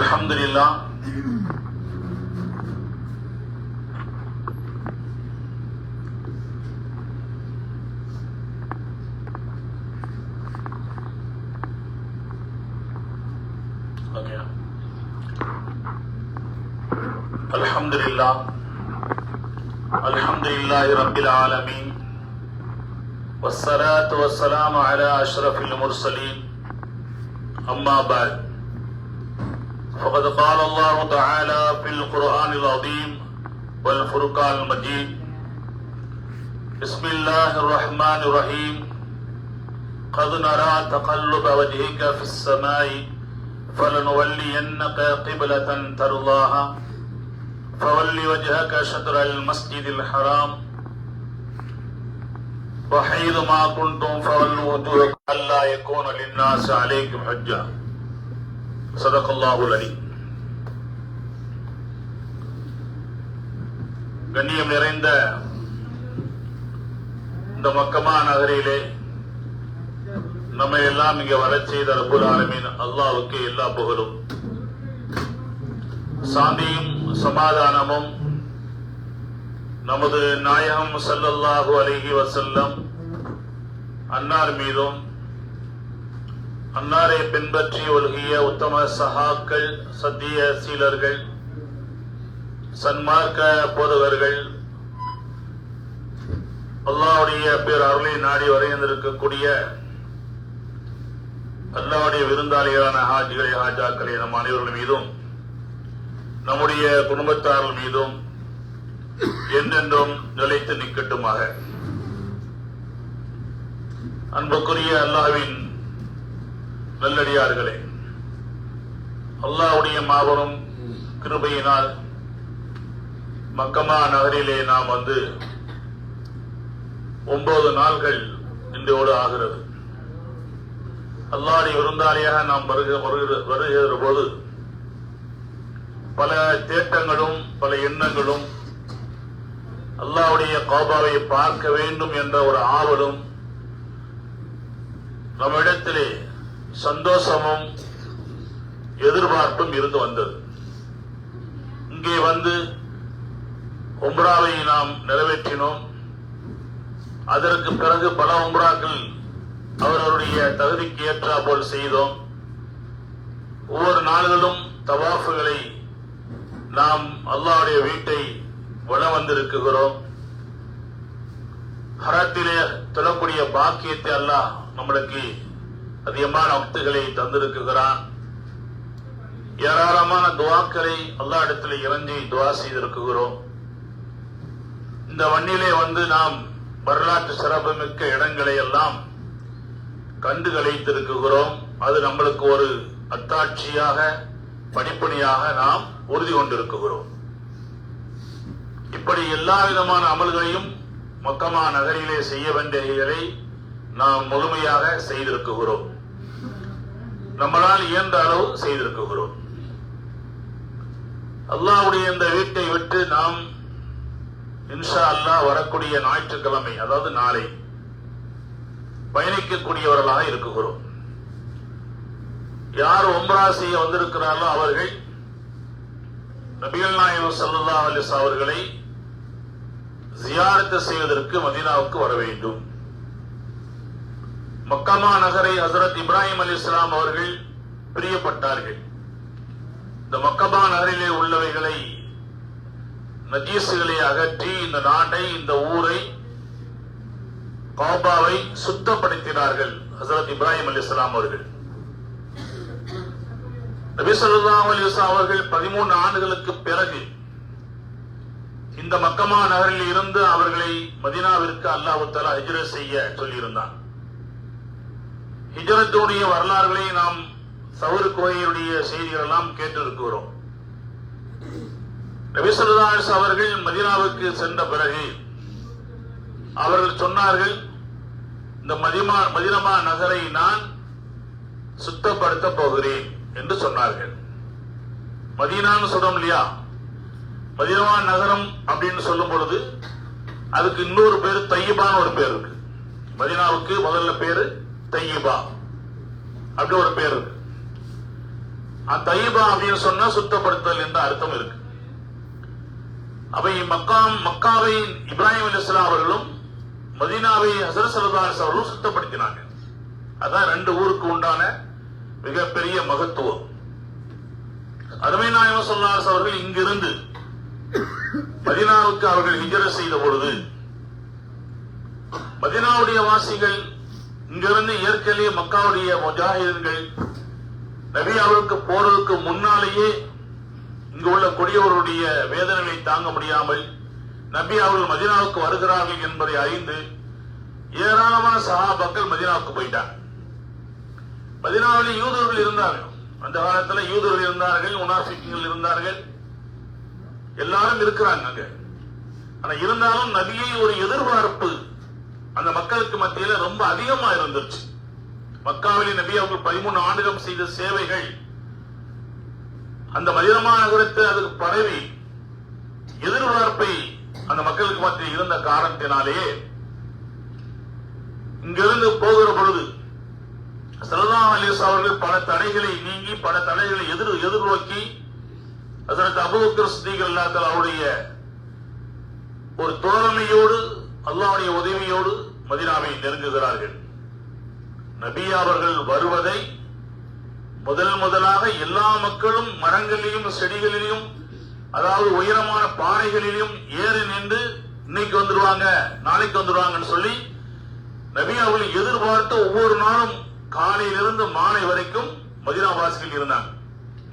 அல்ஹம்துலில்லாஹ். அல்ஹம்துலில்லாஹ். அல்ஹம்துலில்லாஹி ரப்பில் ஆலமீன். வஸ்ஸலாத்து வஸ்ஸலாமு அலா அஷ்ரஃபில் முர்ஸலீன். அம்மா பஅத். فقد قال الله تعالى في القرآن العظيم والفرقان المجيد. بسم الله الرحمن الرحيم. قد نرى تقلب وجهك في السماء فلنولينك قبلة ترضاها فول وجهك شطر المسجد الحرام وحيث ما كنتم فولوا وجوهكم ألا يكون للناس عليكم حجة. சதகல்லாஹுல் அலீம். கண்ணியம் நிறைந்த இந்த மக்கமா நகரிலே நம்மை எல்லாம் இங்கே வரச் செய்த ரப்புல் ஆலமீன் அல்லாஹ்வுக்கு எல்லா புகழும். சாந்தியும் சமாதானமும் நமது நாயகம் ஸல்லல்லாஹு அலைஹி வஸல்லம் அன்னார் மீதும், அன்னாரை பின்பற்றி ஒழுகிய உத்தம சஹாக்கள், சத்திய சீலர்கள், சன்மார்க்க போதகர்கள், அல்லாஹ்வுடைய பேர் அருளை நாடி வரைந்திருக்கக்கூடிய அல்லாஹ்வுடைய விருந்தாளிகளான ஹாஜிகளை, ஹாஜாக்களை நம் அனைவர்கள் மீதும், நம்முடைய குடும்பத்தார்கள் மீதும் என்றென்றும் நிலைத்து நிற்கட்டுமாக. அன்புக்குரிய அல்லாஹ்வின் நல்லடியார்களே, அல்லாஹ்வுடைய மாபெரும் கிருபையினால் மக்கமா நகரிலே நாம் வந்து 9 நாள்கள் இன்றோடு ஆகிறது. அல்லாஹ்வுடைய விருந்தாளியாக நாம் வருகிற போது பல தேட்டங்களும் பல எண்ணங்களும், அல்லாஹ்வுடைய கஅபாவை பார்க்க வேண்டும் என்ற ஒரு ஆவலும், நம்மிடத்திலே சந்தோஷமும் எதிர்பார்ப்பும் இருந்து வந்தது. இங்கே வந்து உம்ராவை நாம் நிறைவேற்றினோம். அதற்கு பிறகு பல உம்ராக்கள் அவர்களுடைய தகுதிக்கு ஏற்றாற்போல் செய்தோம். ஒவ்வொரு நாள்களும் தவாஃபுகளை நாம் அல்லாஹ்வுடைய வீட்டை வலம் வந்திருக்கிறோம். ஹரத்திலே தொழக்கூடிய பாக்கியத்தை அல்லாஹ் நம்மளுக்கு அதிகமான வக்துகளை தந்திருக்கிறான். ஏராளமான துவாக்களை அல்லாஹ் இடத்துல இறங்கி துவா செய்திருக்கிறோம். இந்த மண்ணிலே வந்து நாம் வரலாற்று சிறப்புமிக்க இடங்களை எல்லாம் கண்டு கழித்திருக்கிறோம். அது நம்மளுக்கு ஒரு அத்தாட்சியாக, படிப்பணியாக நாம் உறுதி கொண்டிருக்கிறோம். இப்படி எல்லா விதமான அமல்களையும் மக்கமா நகரிலே செய்ய வேண்டியவைகளை நாம் முழுமையாக செய்திருக்கிறோம். நம்மளால் இயன்ற அளவு செய்திருக்கிறோம். அல்லாஹ்வுடைய இந்த வீட்டை விட்டு நாம் இன்ஷா அல்லாஹ் வரக்கூடிய ஞாயிற்றுக்கிழமை, அதாவது நாளை பயணிக்கக்கூடியவர்களாக இருக்கிறோம். யார் உம்ரா செய்ய வந்திருக்கிறார்களோ அவர்கள் நபிகள் நாயகம் ஸல்லல்லாஹு அலைஹி வஸல்லம் அவர்களை ஜியாரத் செய்வதற்கு மதீனாவுக்கு வர வேண்டும். மக்கமா நகரை ஹஜ்ரத் இப்ராஹிம் அலைஹிஸ்ஸலாம் அவர்கள் பிரியப்பட்டார்கள். இந்த மக்கமா நகரிலே உள்ளவைகளை, நஜீசுகளை அகற்றி இந்த நாட்டை, இந்த ஊரை, கஅபாவை சுத்தப்படுத்தினார்கள் ஹஜ்ரத் இப்ராஹிம் அலைஹிஸ்ஸலாம் அவர்கள். நபி ஸல்லல்லாஹு அலைஹி வஸல்லம் அவர்கள் 13 ஆண்டுகளுக்கு பிறகு இந்த மக்கமா நகரில் இருந்து அவர்களை மதீனாவிற்கு அல்லாஹ் தஆலா ஹிஜ்ரத் செய்ய சொல்லியிருந்தான். ஹிஜ்ரத்துடைய வரலாறுகளை நாம் சவுர் குவையுடைய செய்திகள் எல்லாம் கேட்டிருக்கிறோம். நபி ஸல்லல்லாஹு அலைஹி வஸல்லம் அவர்கள் மதீனாவுக்கு சென்ற பிறகு அவர்கள் சொன்னார்கள், இந்த மதீனா நகரை நான் சுத்தப்படுத்த போகிறேன் என்று சொன்னார்கள். மதீனான்னு சொல்றோம் இல்லையா, மதீனா நகரம் அப்படின்னு சொல்லும் பொழுது அதுக்கு இன்னொரு பேரு தையிபான்னு ஒரு பேர் இருக்கு. மதீனாவுக்கு முதல்ல பேரு தையிபா அப்படி ஒரு பேர் இருக்கு. தையபா அப்படின்னு சொன்னா சுத்தப்படுத்தல் என்ற அர்த்தம் இருக்கு. அவை மக்காவை இப்ராஹிம் அலைஹிஸ்ஸலாம் அவர்களும் மதீனாவை ஹஸரத் ஸல்லல்லாஹு அலைஹி வஸல்லம் அவர்களும் சுத்தப்படுத்தினாங்க. அதான் ரெண்டு ஊருக்கு உண்டான மிகப்பெரிய மகத்துவம். அருமை நாயகம் ஸல்லல்லாஹு அலைஹி வஸல்லம் அவர்கள் இங்கிருந்து மதீனாவுக்கு அவர்கள் ஹிஜ்ரத் செய்த பொழுது மதீனாவுடைய வாசிகள் இங்கிருந்து ஏற்கனவே மக்காவுடைய முஜாஹிதீன்கள் நபி அவருக்கு போறதுக்கு முன்னாலேயே இங்கு உள்ள கொடியவருடைய வேதனைகளை தாங்க முடியாமல் நபி அவர்கள் மதீனாவுக்கு வருகிறார்கள் என்பதை அறிந்து ஏராளமான சஹாபாக்கள் மதீனாவுக்கு போயிட்டாங்க. மதீனாவில் யூதர்கள் இருந்தார்கள். அந்த காலத்தில் யூதர்கள் இருந்தார்கள், முனாஃபிக்குகள் இருந்தார்கள், எல்லாரும் இருக்கிறாங்க அங்க. ஆனா இருந்தாலும் நபியை ஒரு எதிர்பார்ப்பு அந்த மக்களுக்கு மத்தியில ரொம்ப அதிகமா இருந்துச்சு. மக்காவிலே நபி அவர்கள் 13 ஆண்டுகள் செய்த சேவைகள் அந்த மதீனா நகரத்தில் அதுக்கு பரவி எதிர்பார்ப்பை அந்த மக்களுக்கு மத்தியில் இருந்த காரணத்தினாலே இங்கிருந்து போகிற பொழுது ஸல்லல்லாஹு அலைஹி வஸல்லம் அவர்கள் பல தடைகளை நீங்கி பல தடைகளை எதிர்நோக்கி ஹஜ்ரத் அபூபக்கர் சித்திக் ரலியல்லாஹு தஆலா அவருடைய ஒரு தோழமையோடு அல்லாஹ்வுடைய உதவியோடு மதீனாவை நெருங்குகிறார்கள். நபி அவர்கள் வருவதை முதலாக எல்லா மக்களும் மரங்களிலும் செடிகளிலும் அதாவது உயரமான பாறைகளிலும் ஏறி நின்று இன்னைக்கு வந்துருவாங்க நாளைக்கு வந்துருவாங்கன்னு சொல்லி நபி அவர்கள் எதிர்பார்த்து ஒவ்வொரு நாளும் காலையிலிருந்து மாலை வரைக்கும் மதீனா வாசிகள் இருந்தாங்க.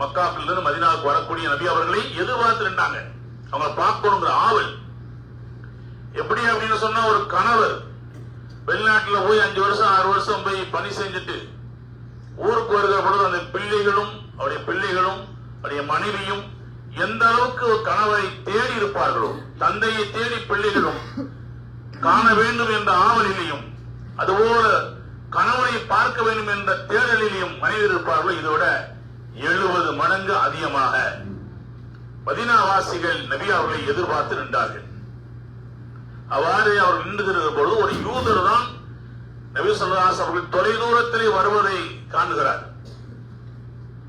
மக்காவிலிருந்து மதீனாவுக்கு வரக்கூடிய நபி அவர்களை எதிர்பார்த்து நின்றாங்க. அவங்க பார்க்கணுங்கிற ஆவல். எப்படி அப்படின்னு சொன்னா ஒரு கணவர் வெளிநாட்டுல போய் 5 வருஷம் 6 வருஷம் போய் பணி செஞ்சுட்டு ஊருக்கு வருகிற பொழுது அந்த பிள்ளைகளும் அவருடைய மனைவியும் எந்த அளவுக்கு ஒரு கணவரை தேடி இருப்பார்களோ, தந்தையை தேடி பிள்ளைகளும் காண வேண்டும் என்ற ஆவலிலையும் அதுபோல கணவனை பார்க்க வேண்டும் என்ற தேடலிலையும் மனைவி இருப்பார்களோ, இதோட 70 மடங்கு அதிகமாக மதீனாவாசிகள் நபி அவர்களை எதிர்பார்த்து நின்றார்கள். அவ்வாறு அவர் நின்றுகிற பொழுது ஒரு யூதர் தான் நபி ஸல்லல்லாஹு அலைஹி வஸல்லம் அவர்கள் தொலைதூரத்திலே வருவதை காணுகிறார்.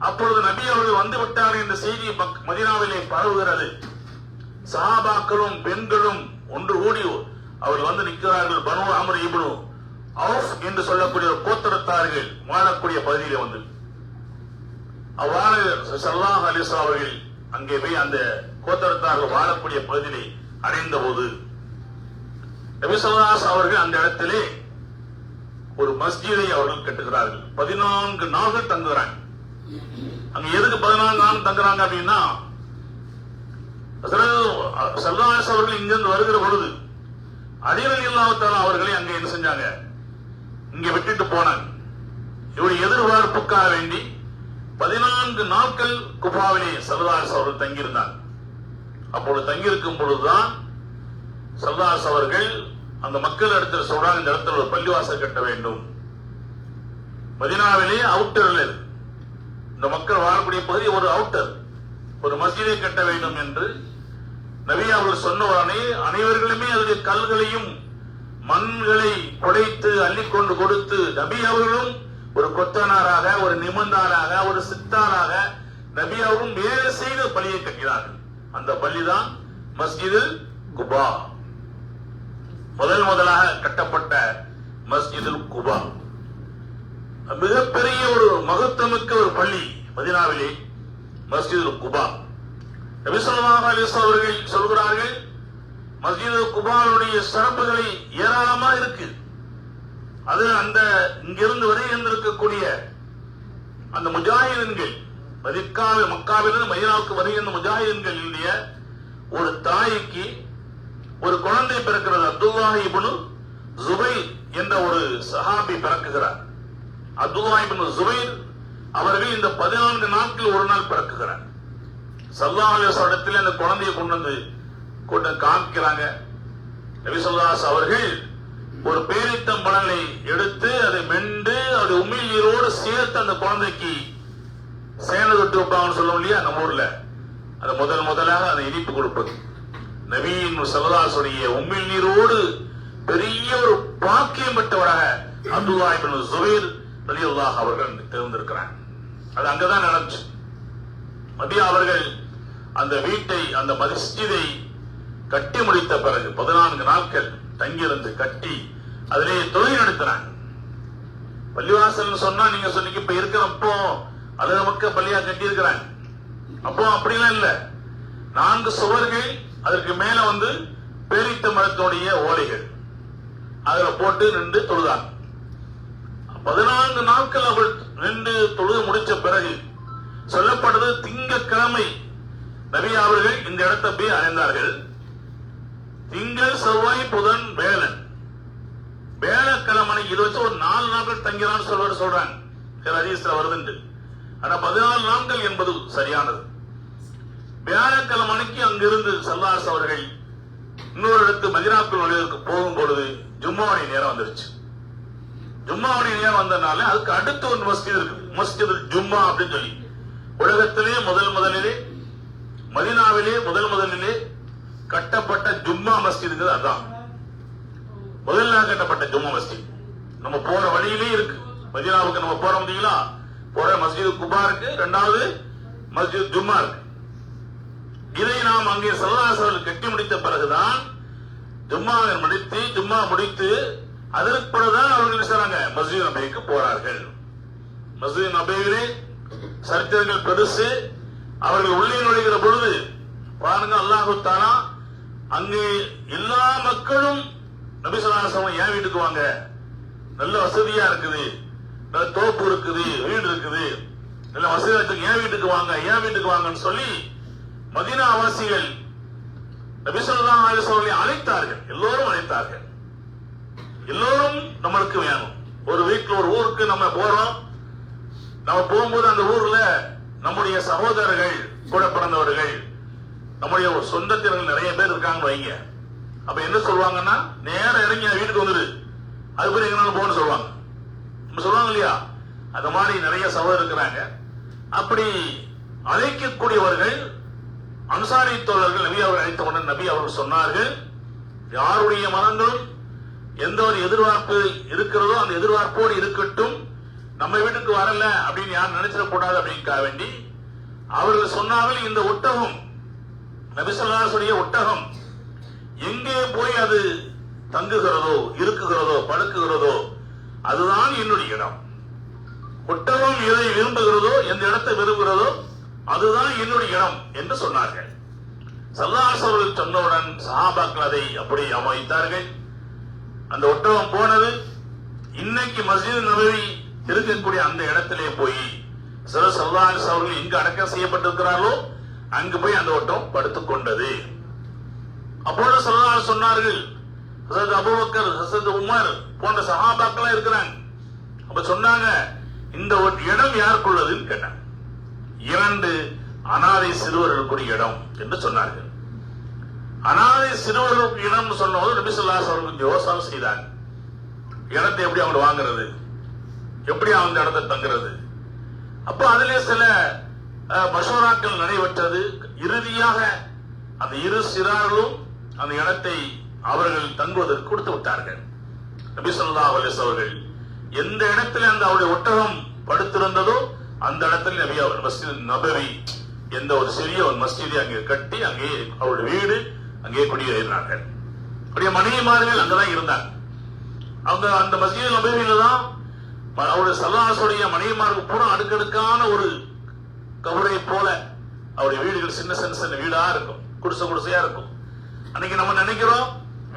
அப்பொழுது நபி அவர்கள் வந்து விட்டார்கள் என்ற செய்தி மதீனாவிலே பரவுகிறது. சஹாபாக்களும் பெண்களும் ஒன்று கூடி அவர்கள் வந்து நிற்கிறார்கள். பனு அம்ர் இப்னு அவுஃப் என்று சொல்லக்கூடிய ஒரு கோத்திரத்தார்கள் வாழக்கூடிய பகுதியிலே வந்து அவ்வாறு ஸல்லல்லாஹு அலைஹி வஸல்லம் அவர்கள் அங்கே போய் அந்த கோத்திரத்தார்கள் வாழக்கூடிய பகுதியிலே அடைந்த போது நபி ஸல்லல்லாஹு அலைஹி வஸல்லம் அவர்கள் அந்த இடத்திலே ஒரு மஸ்ஜிதை அவர்கள் கட்டுகிறார்கள். 14 நாள்கள் தங்குகிறாங்க. அங்க எதுக்கு 14 நாள் தங்குறாங்க அப்படின்னா ஸல்லல்லாஹு அலைஹி வஸல்லம் அவர்கள் இங்கிருந்து வருகிற பொழுது அலி ரலியல்லாஹு தஆலா அவர்களை அங்க என்ன செஞ்சாங்க, இங்க விட்டுட்டு போனாங்க. இவருடைய எதிர்பார்ப்புக்காக வேண்டி 14 நாட்கள் குபாவிலே ஸல்லல்லாஹு அலைஹி வஸல்லம் அவர்கள் தங்கியிருந்தாங்க. அப்பொழுது தங்கியிருக்கும் பொழுதுதான் ஸல்லல்லாஹு அலைஹி வஸல்லம் அவர்கள் அந்த மக்கள் இடத்துல சொல்றாங்க, இந்த இடத்துல ஒரு பள்ளிவாசல் கட்ட வேண்டும். மதீனாவிலே அவுட்டர்ல இந்த மக்கள் வாழக்கூடிய பகுதி ஒரு அவுட்டர், ஒரு மஸ்ஜிதை கட்ட வேண்டும் என்று நபி அவர்கள் சொன்ன உடனே அனைவர்களுமே அதனுடைய கல்களையும் மண்களை குடைத்து அள்ளிக்கொண்டு கொடுத்து நபி அவர்களும் ஒரு கொத்தனாராக, ஒரு நிமந்தாராக, ஒரு சித்தாராக நபி அவர்களும் வேலை செய்த பள்ளியை கட்டினார்கள். அந்த பள்ளிதான் மஸ்ஜிதுல் குபா, முதலாக கட்டப்பட்ட மஸ்ஜிதுல் குபா. மிகப்பெரிய ஒரு மகத்துவமிக்க ஒரு பள்ளி மதீனாவிலே மஸ்ஜிதுல் குபா. நபி ஸல்லல்லாஹு அலைஹி வஸல்லம் அவர்கள் சொல்கிறார்கள், மஸ்ஜிதுல் குபாவுடைய சிறப்புகளை ஏராளமா இருக்கு. அது அந்த இங்கிருந்து வருகின்றிருக்கக்கூடிய அந்த முஜாஹிதீன்கள், மக்காவிலிருந்து மதீனாவுக்கு வருகின்ற முஜாஹிதீன்களுடைய ஒரு தாய்க்கு ஒரு குழந்தை பிறக்கிறது. அப்துல்லாஹ் இப்னு ஜுபைர் என்ற ஒரு சஹாபி பிறக்குகிறார். அப்துல்லாஹ் இப்னு ஜுபைர் அவர்கள் இந்த 14 நாட்கள் ஒரு நாள் பிறக்குகிறார். ஸல்லல்லாஹு அலைஹி வஸல்லம் இடத்திலே அந்த குழந்தையை கொண்டு காமிக்கிறாங்க. நபி ஸல்லல்லாஹு அலைஹி வஸல்லம் அவர்கள் ஒரு பேரித்தம்பழங்களை எடுத்து அதை மெண்டு அது உமிழ் நீரோடு சேர்த்து அந்த குழந்தைக்கு சேனை தொட்டு வைப்பாங்கன்னு சொல்லுவோம் இல்லையா நம்ம ஊர்ல, அது முதலாக அதை இனிப்பு கொடுப்பது. நபியின் ஸல்லல்லாஹு அலைஹி வஸல்லம் உமிழ் நீரோடு பெரிய ஒரு பாக்கியம் பெற்றவராக அப்துல்லாஹ் இப்னு ஜுபைர் ரலியல்லாஹு அவர்கள் தேர்ந்தெடுக்கிறாங்க. அது அங்கதான் நடந்துச்சு. நபி அவர்கள் அந்த வீட்டை, அந்த மஸ்ஜிதை கட்டி முடித்த பிறகு 14 நாட்கள் தங்கியிருந்து கட்டி அதிலே தொழுகை நடத்தினாங்க. பள்ளிவாசல் சொன்னா நீங்க சொன்னீங்க இப்ப இருக்கிறப்போ அது நமக்கு பள்ளியா கட்டி இருக்கிறாங்க. அப்போ அப்படிலாம் இல்ல, 4 சுவர்கள், அதற்கு மேல பேரித்த மரத்துடைய ஓலைகள் அதுல போட்டு நின்று தொழுதாங்க. 14 நாட்கள் அவள் நின்று தொழுது முடிச்ச பிறகு சொல்லப்பட்டது திங்கட்கிழமை நபி அவர்கள் இந்த இடத்தை போய் அடைந்தார்கள். திங்கள், செவ்வாய், புதன், வேலன், வேலைக்கிழமை இது வச்சு ஒரு 4 நாட்கள் தங்கிறான்னு சொல்றாங்க. ஹதீஸ்ல வருதுண்டு. ஆனா 14 நாட்கள் என்பது சரியானது. வியாழக்கிழமைக்கு அங்கிருந்து ஸல்லல்லாஹு அவர்கள் இன்னொரு இடத்து மதீனாவுக்குள் நுழைவதற்கு போகும் பொழுது ஜும்மாவுடைய நேரம் வந்துருச்சு. ஜும்மாவுடைய நேரம் வந்தனால அதுக்கு அடுத்த ஒரு மஸ்ஜித் இருக்கு, மஸ்ஜிதுல் ஜும்மா அப்படின்னு சொல்லி. உலகத்திலே முதலிலே மதீனாவிலே முதலிலே கட்டப்பட்ட ஜும்மா மஸ்ஜித் அதான். முதல்ல கட்டப்பட்ட ஜும்மா மஸ்ஜித் நம்ம போற வழியிலே இருக்கு. மதீனாவுக்கு நம்ம போற முடியுங்களா? போற மஸ்ஜித் குபா இருக்கு, 2வது மஸ்ஜித் ஜும்மா இருக்கு. இதை நாம் அங்கே ஸல்லல்லாஹு அலைஹி கட்டி முடித்த பிறகுதான் ஜும்மா முடித்து அதற்கு பிறகுதான் அவர்கள் சொல்றாங்க மஸ்ஜித் நபவிக்கு போறார்கள். மஸ்ஜித் நபவியிலே சரித்திரங்கள் பெருசு. அவர்கள் உள்ளே நுழைகிற பொழுது பாருங்க, அல்லாஹ் தஆலா அங்கே எல்லா மக்களும் நபி ஸல்லல்லாஹு அலைஹி வஸல்லம் ஏன் வீட்டுக்கு வாங்க, நல்ல வசதியா இருக்குது, நல்ல தோப்பு இருக்குது, வீடு இருக்குது, நல்ல வசதியா இருக்கு, ஏன் வீட்டுக்கு வாங்கன்னு சொல்லி மதீனா வாசிகள் நபி ஸல்லல்லாஹு அலைஹி வஸல்லம் அழைத்தார்கள். எல்லோரும் அழைத்தார்கள். எல்லோரும் நம்மளுக்கு வேணும். ஒரு வீட்டுல ஒரு ஊருக்கு நம்ம போறோம். நம்ம போகும்போது அந்த ஊர்ல நம்முடைய சகோதரர்கள், கூட பிறந்தவர்கள், நம்முடைய சொந்தத்தினர்கள் நிறைய பேர் இருக்காங்க வைங்க. அப்ப என்ன சொல்லுவாங்கன்னா, நேரம் இறங்கி வீட்டுக்கு வந்துடு, அது போய் எங்கனாலும் போகணும்னு சொல்லுவாங்க. நம்ம சொல்லுவாங்க இல்லையா? அந்த மாதிரி நிறைய சகோதரர் இருக்கிறாங்க. அப்படி அழைக்கக்கூடியவர்கள் அன்சாரி தோழர்கள் நபி அவர்கள் அழைத்த உடனே நபி அவர்கள் சொன்னார்கள், யாருடைய மனங்களும் எந்த ஒரு எதிர்பார்ப்பு இருக்கிறதோ அந்த எதிர்பார்ப்போடு இருக்கட்டும், நம்ம வீட்டுக்கு வரல அப்படின்னு யாரும் நினைச்சிடக்கூடாது அப்படின்னுக்காக வேண்டி அவர்கள் சொன்னார்கள், இந்த ஒட்டகம் நபி ஸல்லல்லாஹு அலைஹி வஸல்லம் ஒட்டகம் எங்கே போய் அது தங்குகிறதோ, இருக்குகிறதோ, படுக்குகிறதோ அதுதான் என்னுடைய இடம். ஒட்டகம் எதை விரும்புகிறதோ, எந்த இடத்தை விரும்புகிறதோ அதுதான் என்னுடைய இடம் என்று சொன்னார்கள். ஸல்லல்லாஹு அலைஹி வஸல்லம் சொன்னவுடன் சஹாபாக்கள் அதை அப்படி அமைத்தார்கள். அந்த ஒட்டகம் போனது. இன்னைக்கு மஸ்ஜித் நபவி இருக்கக்கூடிய அந்த இடத்திலே போய் ஸல்லல்லாஹு அலைஹி வஸல்லம் எங்கு அடக்கம் செய்யப்பட்டிருக்கிறார்களோ அங்கு போய் அந்த ஒட்டகம் படுத்துக் கொண்டது. அப்பொழுது ஸல்லல்லாஹு அலைஹி சொன்னார்கள், ஹஸரத் அபூபக்கர், ஹஸரத் உமர் போன்ற சஹாபாக்களா இருக்கிறாங்க. அப்ப சொன்னாங்க, இந்த ஒரு இடம் யாருக்குள்ளதுன்னு கேட்டாங்க. 2 அனாதை சிறுவர்களுக்குரிய இடம் என்று சொன்னார்கள். அனாதை சிறுவர்களுக்கு இடம் சொன்னபோது நபி ஸல்லல்லாஹு அலைஹி வஸல்லம் யோசனை செய்தாங்க. இடத்தை எப்படி அவங்க வாங்குறது, எப்படி அந்த இடத்தை தங்குறது? அப்ப அதிலே சில மஷூராக்கள் நடைபெற்றது. இறுதியாக அந்த இரு சிறார்களும் அந்த இடத்தை அவர்கள் தங்குவதற்கு கொடுத்து விட்டார்கள். நபி ஸல்லல்லாஹு அலைஹி வஸல்லம் அவர்கள் எந்த இடத்துல அந்த அவருடைய ஒட்டகம் படுத்திருந்ததோ அந்த இடத்துல நபி அவர் மஸ்ஜித் நபவி எந்த ஒரு சிறிய ஒரு மஸ்ஜிதை அங்கே கட்டி அங்கே அவருடைய வீடு அங்கே குடியேறினார்கள். அவருடைய மனைவிமார்கள் அங்கதான் இருந்தாங்க. அவங்க அந்த மஸ்ஜித் நபவியில தான் அவருடைய ஸல்லல்லாஹு மனைவிமார்கள் பூரா அடுக்கடுக்கான ஒரு கபரை போல அவருடைய வீடுகள் சின்ன சின்ன வீடா இருக்கும், குடிசையா இருக்கும். அன்னைக்கு நம்ம நினைக்கிறோம்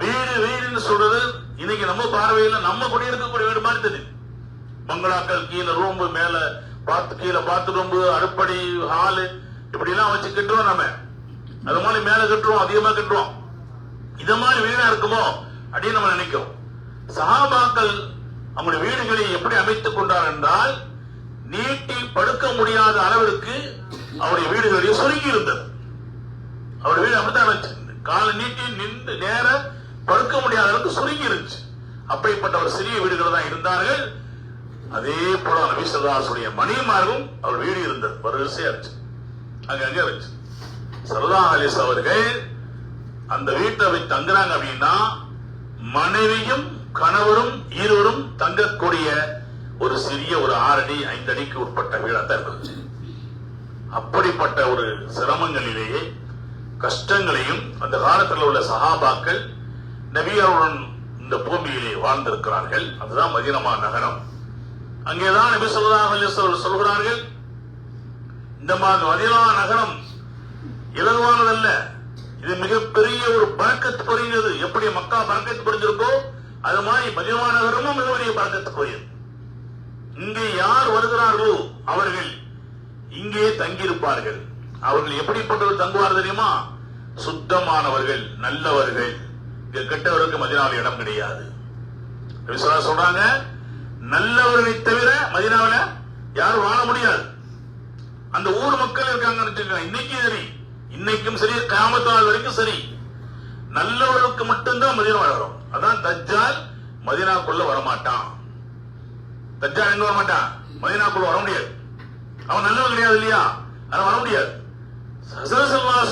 வீடுன்னு சொல்றது, இன்னைக்கு நம்ம பார்வையில நம்ம குடியிருக்கக்கூடிய வீடு மாதிரி தெரியும். பங்களாக்கள் கீழே ரூம்பு, மேல கீழே பாத்து ரூம்பு, அடுப்படி, ஹாலு இப்படி எல்லாம் வச்சு கட்டுறோம். நம்ம அது மாதிரி மேல கட்டுறோம், அதிகமா கட்டுறோம். இத மாதிரி வீடா இருக்குமோ அப்படின்னு நம்ம நினைக்கிறோம். சஹாபாக்கள் அவங்களுடைய வீடுகளை எப்படி அமைத்துக் கொண்டார் என்றால், நீட்டி படுக்க முடியாத அளவிற்கு அவருடைய வீடுகளில் சுருங்கி இருந்தது. அவருடைய வீடு அப்படித்தான் காலை நீட்டி நின்று நேர படுக்க முடியாத அளவுக்கு சுருங்கி இருந்துச்சு. அப்படிப்பட்ட ஒரு சிறிய வீடுகள் தான் இருந்தார்கள். அதே போல நபி ஸல்லல்லாஹு அலைஹி வஸல்லம் மனைவிமாரும் அவர் வீடு இருந்தது, வரிசையா இருந்துச்சு, அங்க இருந்துச்சு. ஸல்லல்லாஹு அலைஹி வஸல்லம் அவர்கள் அந்த வீட்டை தங்குறாங்க அப்படின்னா மனைவியும் கணவரும் இருவரும் தங்கக்கூடிய ஒரு சிறிய ஒரு 6 அடி 5 அடிக்கு உட்பட்ட வீடா தான் இருந்துச்சு. அப்படிப்பட்ட ஒரு சிரமங்களிலேயே கஷ்டங்களையும் அந்த காலத்தில் உள்ள சஹாபாக்கள் நபியருடன் இந்த பூமியிலே வாழ்ந்திருக்கிறார்கள். அதுதான் மதீனா நகரம். அங்கேதான் நபி ஸல்லல்லாஹு அலைஹி வஸல்லம் சொல்கிறார்கள், இந்த மதீனா நகரம் இலகுவானதல்ல, இது மிகப்பெரிய ஒரு பரக்கத்து பொறிந்தது. எப்படி மக்கா பரக்கத்து பொறிஞ்சிருக்கோ அது மாதிரி மதீனா நகரமும் மிகப்பெரிய பரக்கத்து பொறியது. இங்கே யார் வருகிறார்களோ அவர்கள் இங்கே தங்கியிருப்பார்கள். அவர்கள் எப்படிப்பட்டவர்கள் தங்குவார் தெரியுமா? சுத்தமானவர்கள், நல்லவர்கள். இங்க கெட்டவருக்கு மதீனாவில் இடம் கிடையாது. சொல்றாங்க, நல்லவர்களை தவிர மதீனாவில் யாரும் வாழ முடியாது. அந்த ஊர் மக்கள் இருக்காங்க. இன்னைக்கும் சரி, இன்னைக்கும் சரி, கியாமத் நாள் வரைக்கும் சரி, நல்லவர்களுக்கு மட்டும்தான் மதீனா வளரும். அதான் தஜ்ஜால் மதீனாக்குள்ள வரமாட்டான். தஜ்ஜால் எங்க வரமாட்டான்? மதீனாக்குள்ள வர முடியாது. அவன் நல்லவன் கிடையாது இல்லையா? அதை வர முடியாது.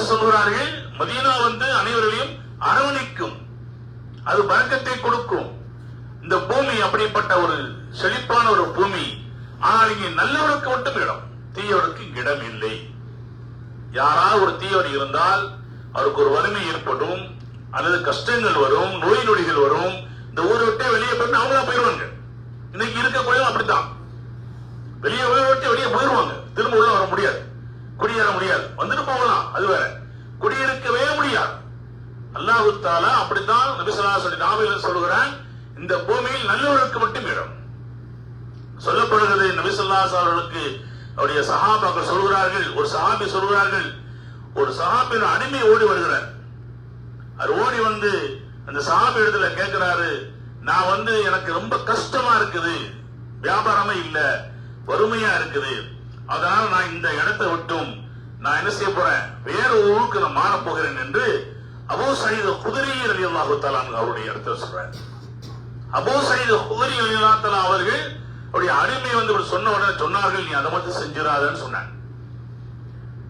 சொல்கிறார்கள், மதீனா அனைவரையும் அரவணைக்கும், அது பரக்கத்தை கொடுக்கும். இந்த பூமி அப்படிப்பட்ட ஒரு செழிப்பான ஒரு பூமி. ஆனால் இங்கே நல்லவருக்கு மட்டும் இடம், தீயவருக்கு இடம் இல்லை. யாராவது ஒரு தீயவர் இருந்தால் அவருக்கு ஒரு வறுமை ஏற்படும், அல்லது கஷ்டங்கள் வரும், நோய் நொடிகள் வரும். இந்த ஊரை விட்டு வெளியே போயிட்டு அவங்க தான் போயிடுவாங்க. இன்னைக்கு இருக்க கோயில் அப்படித்தான், வெளியே விட்டு வெளியே போயிடுவாங்க. திரும்ப உள்ள வர முடியாது, குடியேற முடியாது. வந்துட்டு போகலாம், அது வேற, குடியிருக்கவே முடியாது. அல்லாஹ் தஆலா அப்படித்தான் நபி ஸல்லல்லாஹு அலைஹி வஸல்லம் சொல்கிறான், இந்த பூமியில் நல்லவருக்கு மட்டும் இடம். சொல்லப்படுகிறது, நபி ஸல்லல்லாஹு அலைஹி வஸல்லுக்கு அவருடைய சஹாபாக்கள் சொல்கிறார்கள், ஒரு சஹாபி சொல்கிறார்கள், ஒரு சஹாபியின் அடிமை ஓடி வருகிறார். அவர் ஓடி வந்து அந்த சஹாபி இடத்துல கேட்கிறாரு, நான் எனக்கு ரொம்ப கஷ்டமா இருக்குது, வியாபாரமே இல்ல, வறுமையா இருக்குது, அதனால நான் இந்த இடத்தை விட்டும் நான் என்ன செய்ய போறேன், வேற ஊருக்கு நான் மாற போகிறேன் என்று அபூ சயீத் குத்ரி ரலியல்லாஹு தஆலா அவருடைய இடத்துல சொல்றார். அபூ சயீத் குத்ரி ரலியல்லாஹு தஆலா அவர்கள் அவருடைய அடிமை சொன்ன உடனே சொன்னார்கள், நீ அதை மட்டும் செஞ்சிடாதன்னு சொன்னாங்க.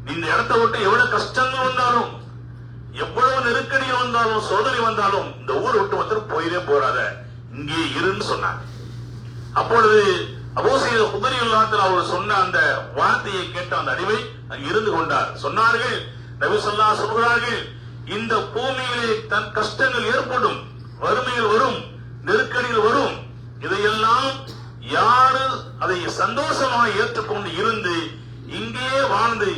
நீ இந்த இடத்தை விட்டு எவ்வளவு கஷ்டங்கள் வந்தாலும், எவ்வளவு நெருக்கடி வந்தாலும், சோதனை வந்தாலும் இந்த ஊரை விட்டு மட்டும் போயிடே போறாத, இங்கே இருன்னு சொன்னாங்க. அப்பொழுது அபூ சயீத் குத்ரி ரலியல்லாஹு தஆலா அவர் சொன்ன அந்த வார்த்தையை கேட்ட அந்த அடிமை அங்கு இருந்து கொண்டார். சொன்னார்கள், நபி ஸல்லல்லாஹு அலைஹி வஸல்லம் சொல்கிறார்கள், இந்த பூமியிலே தன் கஷ்டங்கள் ஏற்படும், வறுமைகள் வரும், நெருக்கடிகள் வரும். இதையெல்லாம் யாரு அதை சந்தோஷமாக ஏற்றுக்கொண்டு இருந்து இங்கேயே வாழ்ந்து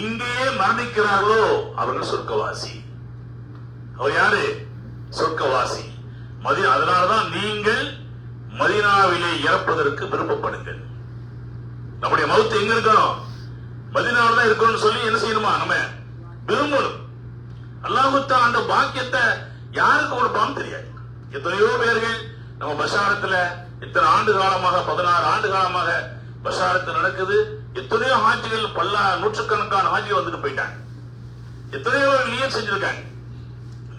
இங்கேயே மரணிக்கிறார்களோ அவர்கள் சொர்க்கவாசி. அவர் யாரு? சொர்க்கவாசி. அதனாலதான் நீங்கள் மதீனாவிலே இறப்பதற்கு விருப்பப்படுங்கள். நம்முடைய மவுத் எங்க இருக்கணும்? மதீனாவில் தான் இருக்கணும்னு சொல்லி என்ன செய்யணுமா? நம்ம விரும்பணும். அல்லாஹ் தஆலா அந்த பாக்கியத்தை யாருக்கு கொடுப்பான்னு தெரியாது. எத்தனையோ பேர்கள் நம்ம பஷாரத்துல இத்தனை ஆண்டு காலமாக, 16 ஆண்டு காலமாக பஷாரத்து நடக்குது. எத்தனையோ ஹாஜிகள், பல நூற்றுக்கணக்கான ஹாஜிகள் வந்துட்டு போயிட்டாங்க. எத்தனையோ நியத் செஞ்சிருக்காங்க.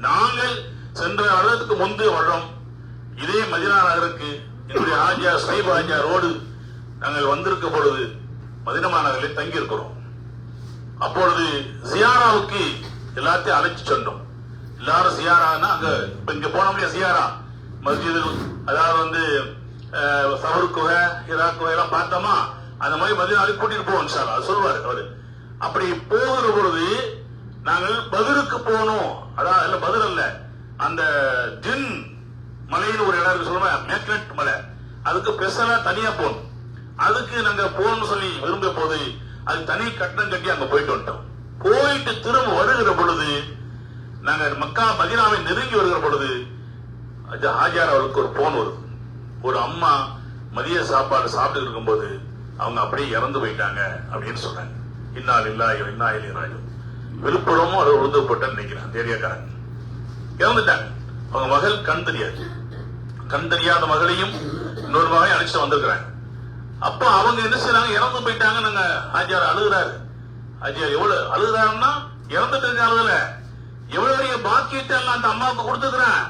நாங்கள் சென்ற வருடத்துக்கு முந்தைய வருடம் இதே மதீனா நகருக்கு என்னுடைய ஹாஜியார் சைப ஹாஜியார் ரோடு நாங்கள் வந்திருக்க பொழுது மதீனா நகரில் தங்கி இருக்கிறோம். அப்பொழுது ஜியாராவுக்கு எல்லாத்தையும் அழைச்சு சொன்னோம். எல்லாரும் ஜியாரான்னா அங்க இப்ப இங்க போன முடியாது, ஜியாரா மஸ்ஜிது, அதாவது சஹர் குகை, ஹிரா குகை எல்லாம் பார்த்தோமா, அந்த மாதிரி மதீனாவுக்கு கூட்டிட்டு போவோம் இன்ஷா அல்லாஹ். சொல்லுவாரு அவரு. அப்படி போகிற பொழுது நாங்கள் பத்ருக்கு போகணும். அதாவது பத்ர் அல்ல, அந்த ஜின் மலைன்னு ஒரு இடம் இருக்கு, சொல்லுவாங்க மேக்னெட் மலை. அதுக்கு ஸ்பெஷலா தனியா போகணும். அதுக்கு நாங்க போகணும்னு சொல்லி விரும்பிய போது அது தனி கட்டணம் கட்டி அங்க போயிட்டு வந்துட்டோம். போயிட்டு திரும்ப வருகிற பொழுது, நாங்க மக்கா மதீனாவை நெருங்கி வருகிற பொழுது ஹாஜியார் அவருக்கு ஒரு போன் வருது. ஒரு அம்மா மதிய சாப்பாடு சாப்பிட்டு இருக்கும் போது அவங்க அப்படியே இறந்து போயிட்டாங்க அப்படின்னு சொன்னாங்க. இன்னா லில்லாஹி வ இன்னா இலைஹி ராஜிஊன். விழுப்புரமும் அதை உழுதுபட்டு நினைக்கிறேன், ஏரியாக்காரங்க இறந்துட்டாங்க. அவங்க மகள் கண் தெரியாது, கண் தெரியாத மகளையும் இன்னொரு மகளையும் அழைச்சிட்டு வந்திருக்கிறாங்க. அப்ப அவங்க என்ன செய்யறாங்க, இறந்து போயிட்டாங்க. நாங்க ஹாஜியார் அழுகுறாரு. ஹாஜியார் எவ்வளவு அழுகுறாருன்னா, இறந்துட்டு இருக்க அழுகல, எவ்வளவு பெரிய பாக்கியத்தை எல்லாம் அந்த அம்மாவுக்கு கொடுத்துக்கிறேன்.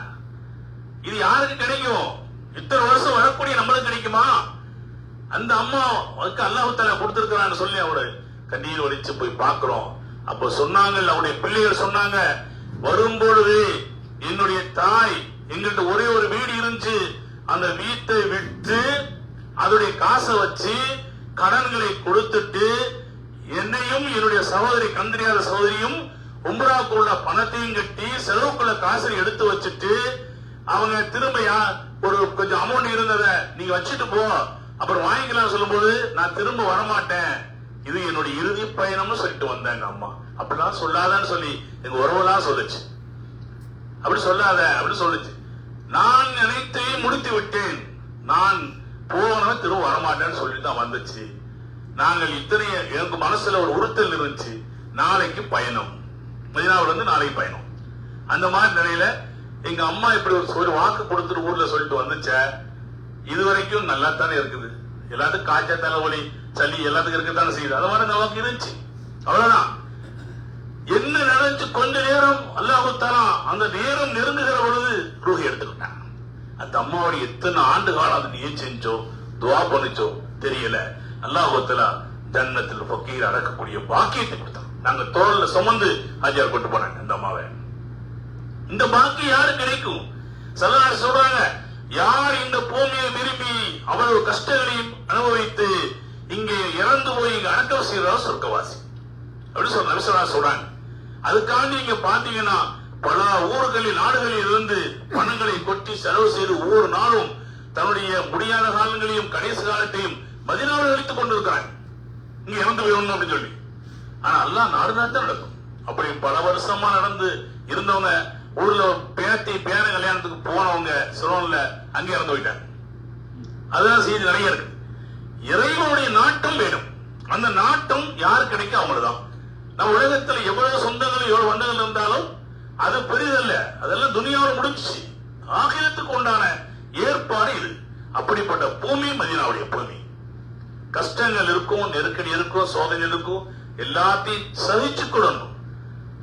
இது யாருக்கு கிடைக்கும்? இத்தனை வருஷம் வரக்கூடிய நம்மளுக்கு கிடைக்குமா? அந்த அம்மா அல்லாஹ் தஆலா கொடுத்திருக்கிறான்னு சொல்லி அவரு கண்ணீர் வடிச்சு போய் பார்க்கிறோம். அப்ப சொன்னாங்க, அவருடைய பிள்ளைகள் சொன்னாங்க, வரும்பொழுது என்னுடைய தாய், எங்கள்கிட்ட ஒரே ஒரு வீடு இருந்துச்சு, அந்த வீட்டை விட்டு அதோடைய காசை வச்சு கடன்களை கொடுத்துட்டு என்னையும் என்னுடைய சகோதரி கந்திரியாத சகோதரியும் உம்ராக்குள்ள பணத்தையும் கட்டி செலவுக்குள்ள காசை எடுத்து வச்சுட்டு அவங்க திரும்ப ஒரு கொஞ்சம் அமௌண்ட் இருந்ததை நீங்க வச்சுட்டு போ அப்புறம் வாங்கிக்கலாம் சொல்லும் போது நான் திரும்ப வரமாட்டேன், இது என்னுடைய இறுதி பயணம்னு சொல்லிட்டு வந்தாங்க அம்மா. அப்படிலாம் சொல்லாதான்னு சொல்லி எங்க உறவுலாம் சொல்லுச்சு. அப்படி சொல்லாத அப்படி சொல்லுச்சு. நான் நினைத்தே முடித்து விட்டேன், நான் போனவன் திரும்ப வரமாட்டேன்னு சொல்லிட்டு தான் வந்துச்சு. நாங்கள் இத்தனை எனக்கு மனசுல ஒரு உறுத்தல் இருந்துச்சு, நாளைக்கு பயணம், மதீனாவுல இருந்து நாளைக்கு பயணம். அந்த மாதிரி நிலையில எங்க அம்மா இப்படி ஒரு வாக்கு கொடுத்துட்டு ஊர்ல சொல்லிட்டு வந்துச்ச, இதுவரைக்கும் நல்லா தானே இருக்குது. எல்லாத்துக்கும் காய்ச்சல் தலைவலி சளி எல்லாத்துக்கும் இருக்கத்தானே செய்யுது. அது மாதிரி நமக்கு இருந்துச்சு. அவ்வளவுதான். என்ன நினைச்சு கொஞ்ச நேரம் அல்லாஹு தஆலா அந்த நேரம் நெருங்குகிற பொழுது ரூஹி எடுத்துக்கிட்டான். அந்த அம்மாவோட எத்தனை ஆண்டு காலம் அது நீ செஞ்சோ துவா பண்ணிச்சோ தெரியல. அல்லாஹு தஆலா ஜன்னத்தில் ஃபக்கீர் அடக்கக்கூடிய பாக்கியத்தை கொடுத்தான். நாங்க தோல்ல சுமந்து ஹஜ்ஜர் கொண்டு போனாங்க அந்த அம்மாவை. இந்த பாக்கியம் யாரு கிடைக்கும்? ஸல்லல்லாஹு சொல்றாங்க, யார் இந்த பூமியை விரும்பி அவ்வளவு கஷ்டங்களையும் அனுபவித்து இங்கே இறந்து போய் இங்க அடக்கம் செய்யறதா சொர்க்கவாசி அப்படி சொல்றாங்க. அதுக்காண்டி இங்க பாத்தீங்கன்னா பல ஊர்களில் நாடுகளில் இருந்து பணங்களை கொட்டி செலவு செய்து ஒவ்வொரு நாளும் தன்னுடைய முடியாத காலங்களையும் கடைசி காலத்தையும் மதீனாவில் அளித்துக் கொண்டிருக்கிறாங்க, இங்க இறந்து போயிடணும் அப்படின்னு சொல்லி. ஆனா அல்லாஹ் நாடுதான் நடக்கும். அப்படி பல வருஷமா நடந்து இருந்தவங்க ஊர்ல பேர கல்யாணத்துக்கு போனவங்க சிலோன்ல அங்கே இறந்து போயிட்டாங்க. அதுதான் செய்தி நிறைய இருக்கு. இறைவனுடைய நாட்டம் வேணும். அந்த நாட்டம் யாரு கிடைக்கும் அவங்களதான். நம்ம உலகத்துல எவ்வளவு சொந்தங்கள் எவ்வளவு வண்டங்கள் இருந்தாலும் அது பெரிதல்ல, அதெல்லாம் துனியாவோட முடிச்சு. ஆகிரத்துக்கு உண்டான ஏற்பாடு இது. அப்படிப்பட்ட பூமி மதீனாவுடைய பூமி. கஷ்டங்கள் இருக்கும், நெருக்கடி இருக்கும், சோதனை இருக்கும், எல்லாத்தையும் சகிச்சு கொள்ளணும்.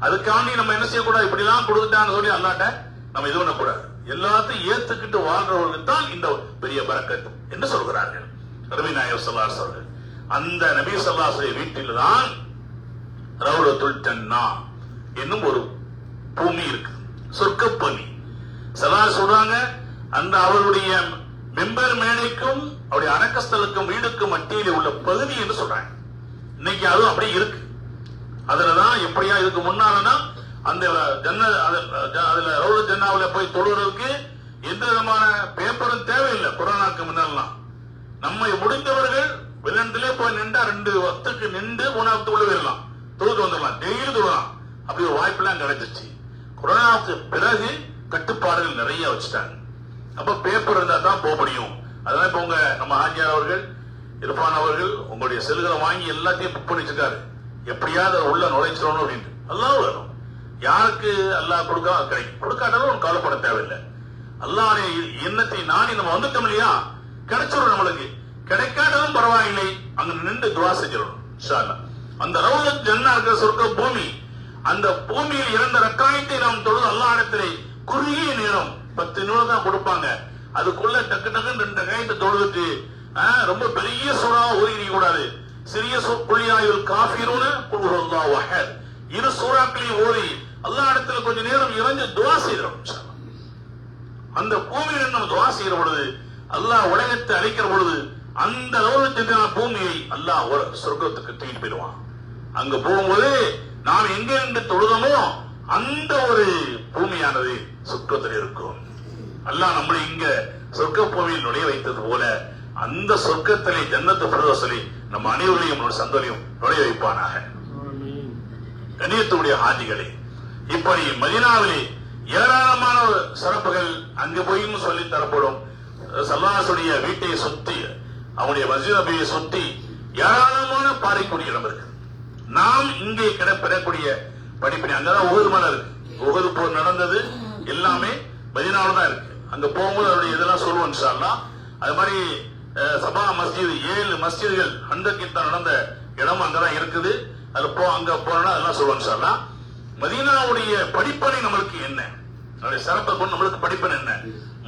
அதுக்காண்டி நம்ம என்ன செய்யக்கூடாது, இப்படி எல்லாம் கொடுத்துட்டான்னு சொல்லி அல்லாட்ட நம்ம இது பண்ணக்கூடாது. எல்லாத்தையும் ஏத்துக்கிட்டு வாழ்றவர்களுக்கு தான் இந்த பெரிய பரக்கத் என்று சொல்கிறார்கள் நபி நாயகம் ஸல்லல்லாஹு அலைஹி வஸல்லம். அந்த நபி ஸல்லல்லாஹு அலைஹி வஸல்லம் வீட்டில் தான் ரவுலத்துல் ஜன்னா என்னும் ஒரு பூமி இருக்கு, சொர்க்க பூமி. ஸல்லல்லாஹு சொல்றாங்க, அந்த அவருடைய மெம்பர் மேடைக்கும் அவருடைய அடக்கஸ்தலுக்கும் வீடுக்கும் மத்தியில் உள்ள பகுதி என்று சொல்றாங்க. இன்னைக்கு அதுவும் அப்படி இருக்கு. அதுலதான் எப்படியா இதுக்கு முன்னாலனா அந்த அதுல ரவுலத் ஜன்னாவுல போய் தொழுறதுக்கு எந்த விதமான பேப்பரும் தேவையில்லை. கொரோனாக்கு முன்னாலாம் நம்ம முடிந்தவர்கள் வில்லண்டிலே போய் நின்றா 2 வக்துக்கு நின்று 3 வக்து உள்ள வரலாம், தொழுது வந்துடலாம், டெய்லி தொழலாம். அப்படி ஒரு வாய்ப்பு எல்லாம் கிடைச்சிச்சு. கொரோனாவுக்கு பிறகு கட்டுப்பாடுகள் நிறைய வச்சுட்டாங்க. அப்ப பேப்பர் இருந்தா தான் போக முடியும். அதனால இப்ப உங்க நம்ம ஆஜியார் அவர்கள் இர்ஃபான் அவர்கள் உங்களுடைய செல்களை வாங்கி எல்லாத்தையும் புக் பண்ணி வச்சிருக்காரு, எப்படியாவது உள்ள நுழைச்சிடணும் அப்படின்னு. அல்லாஹ் வேணும். யாருக்கு அல்லாஹ் கொடுக்க கிடைக்கும், கொடுக்காட்டாலும் கவலைப்பட தேவையில்லை. அல்லாஹ்வுடைய எண்ணத்தை நாடி நம்ம வந்துட்டோம் இல்லையா, கிடைச்சிடும். நம்மளுக்கு கிடைக்காட்டாலும் பரவாயில்லை, அங்க நின்று துவா செஞ்சிடணும் இன்ஷா அல்லாஹ். அந்த ரவுலத் ஜன்னா இருக்கிற சொர்க்க பூமி, அந்த பூமியில் 2 ரக்காயத்தை நாம் தொழுது அல்லாஹ் இடத்திலே குறுகிய நேரம் 10 நிமிடம் தான் கொடுப்பாங்க. அதுக்குள்ள டக்கு டக்குன்னு 2 ரக்காயத்தை தொழுதுட்டு ரொம்ப பெரிய சூறாவை ஓதிக்க கூடாது. சிறிய புள்ளியாயுல் காஃபிரூன குல் ஹுவல்லாஹு அஹத், 2 சூறாக்களையும் ஓதி அல்லாஹ் இடத்துல கொஞ்ச நேரம் இறங்கி துஆ செய்யறோம். அந்த பூமியில நம்ம துஆ செய்யற பொழுது, அல்லாஹ் உலகத்தை அழிக்கிற பொழுது, அந்த ரவுலத்துக்கான பூமியை அல்லாஹ் ஒரு சொர்க்கத்துக்கு தூக்கிட்டு போயிடுவான். அங்க போகும்போது நாம் எங்க இருந்து தொழுதமோ அந்த ஒரு பூமியானது சொர்க்கத்தில் இருக்கும். அல்லாஹ் நம்மளை இங்க சொர்க்க பூமியில் நுழைய வைத்தது போல அந்த சொர்க்கத்திலே ஜன்னத்து பிரதோசலை நம்ம அனைவரையும் நம்மளோட சந்தோஷம் நுழைய வைப்பானாக. கண்ணியத்துடைய ஹாஜிகளே, இப்படி மதீனாவிலே ஏராளமான சிறப்புகள் அங்கு போயும் சொல்லி தரப்படும். ஸல்லல்லாஹுடைய வீட்டை சுத்தி, அவனுடைய மஸ்ஜித் நபியை சுத்தி ஏராளமான பாறைக்கூடிய இடம் இருக்கு. நாம் இங்கே கிடைப்பெறக்கூடிய படிப்படி அங்கதான் உஹது மலை இருக்கு. உஹது போர் நடந்தது எல்லாமே மதீனாவில் தான் இருக்கு. அங்க போகும்போது அவருடைய இதெல்லாம் சொல்லுவோம் இன்ஷா அல்லாஹ். அது மாதிரி சபா மஸ்ஜித் 7 மஸ்ஜிதுகள் ஹந்தக்கில் நடந்த இடம் அங்கதான் இருக்குது. அது அங்க போனா அதெல்லாம் சொல்லுவோம் இன்ஷா அல்லாஹ். மதீனாவுடைய படிப்பனை நம்மளுக்கு என்ன, நம்முடைய சிறப்பை கொண்டு நம்மளுக்கு படிப்பனை என்ன?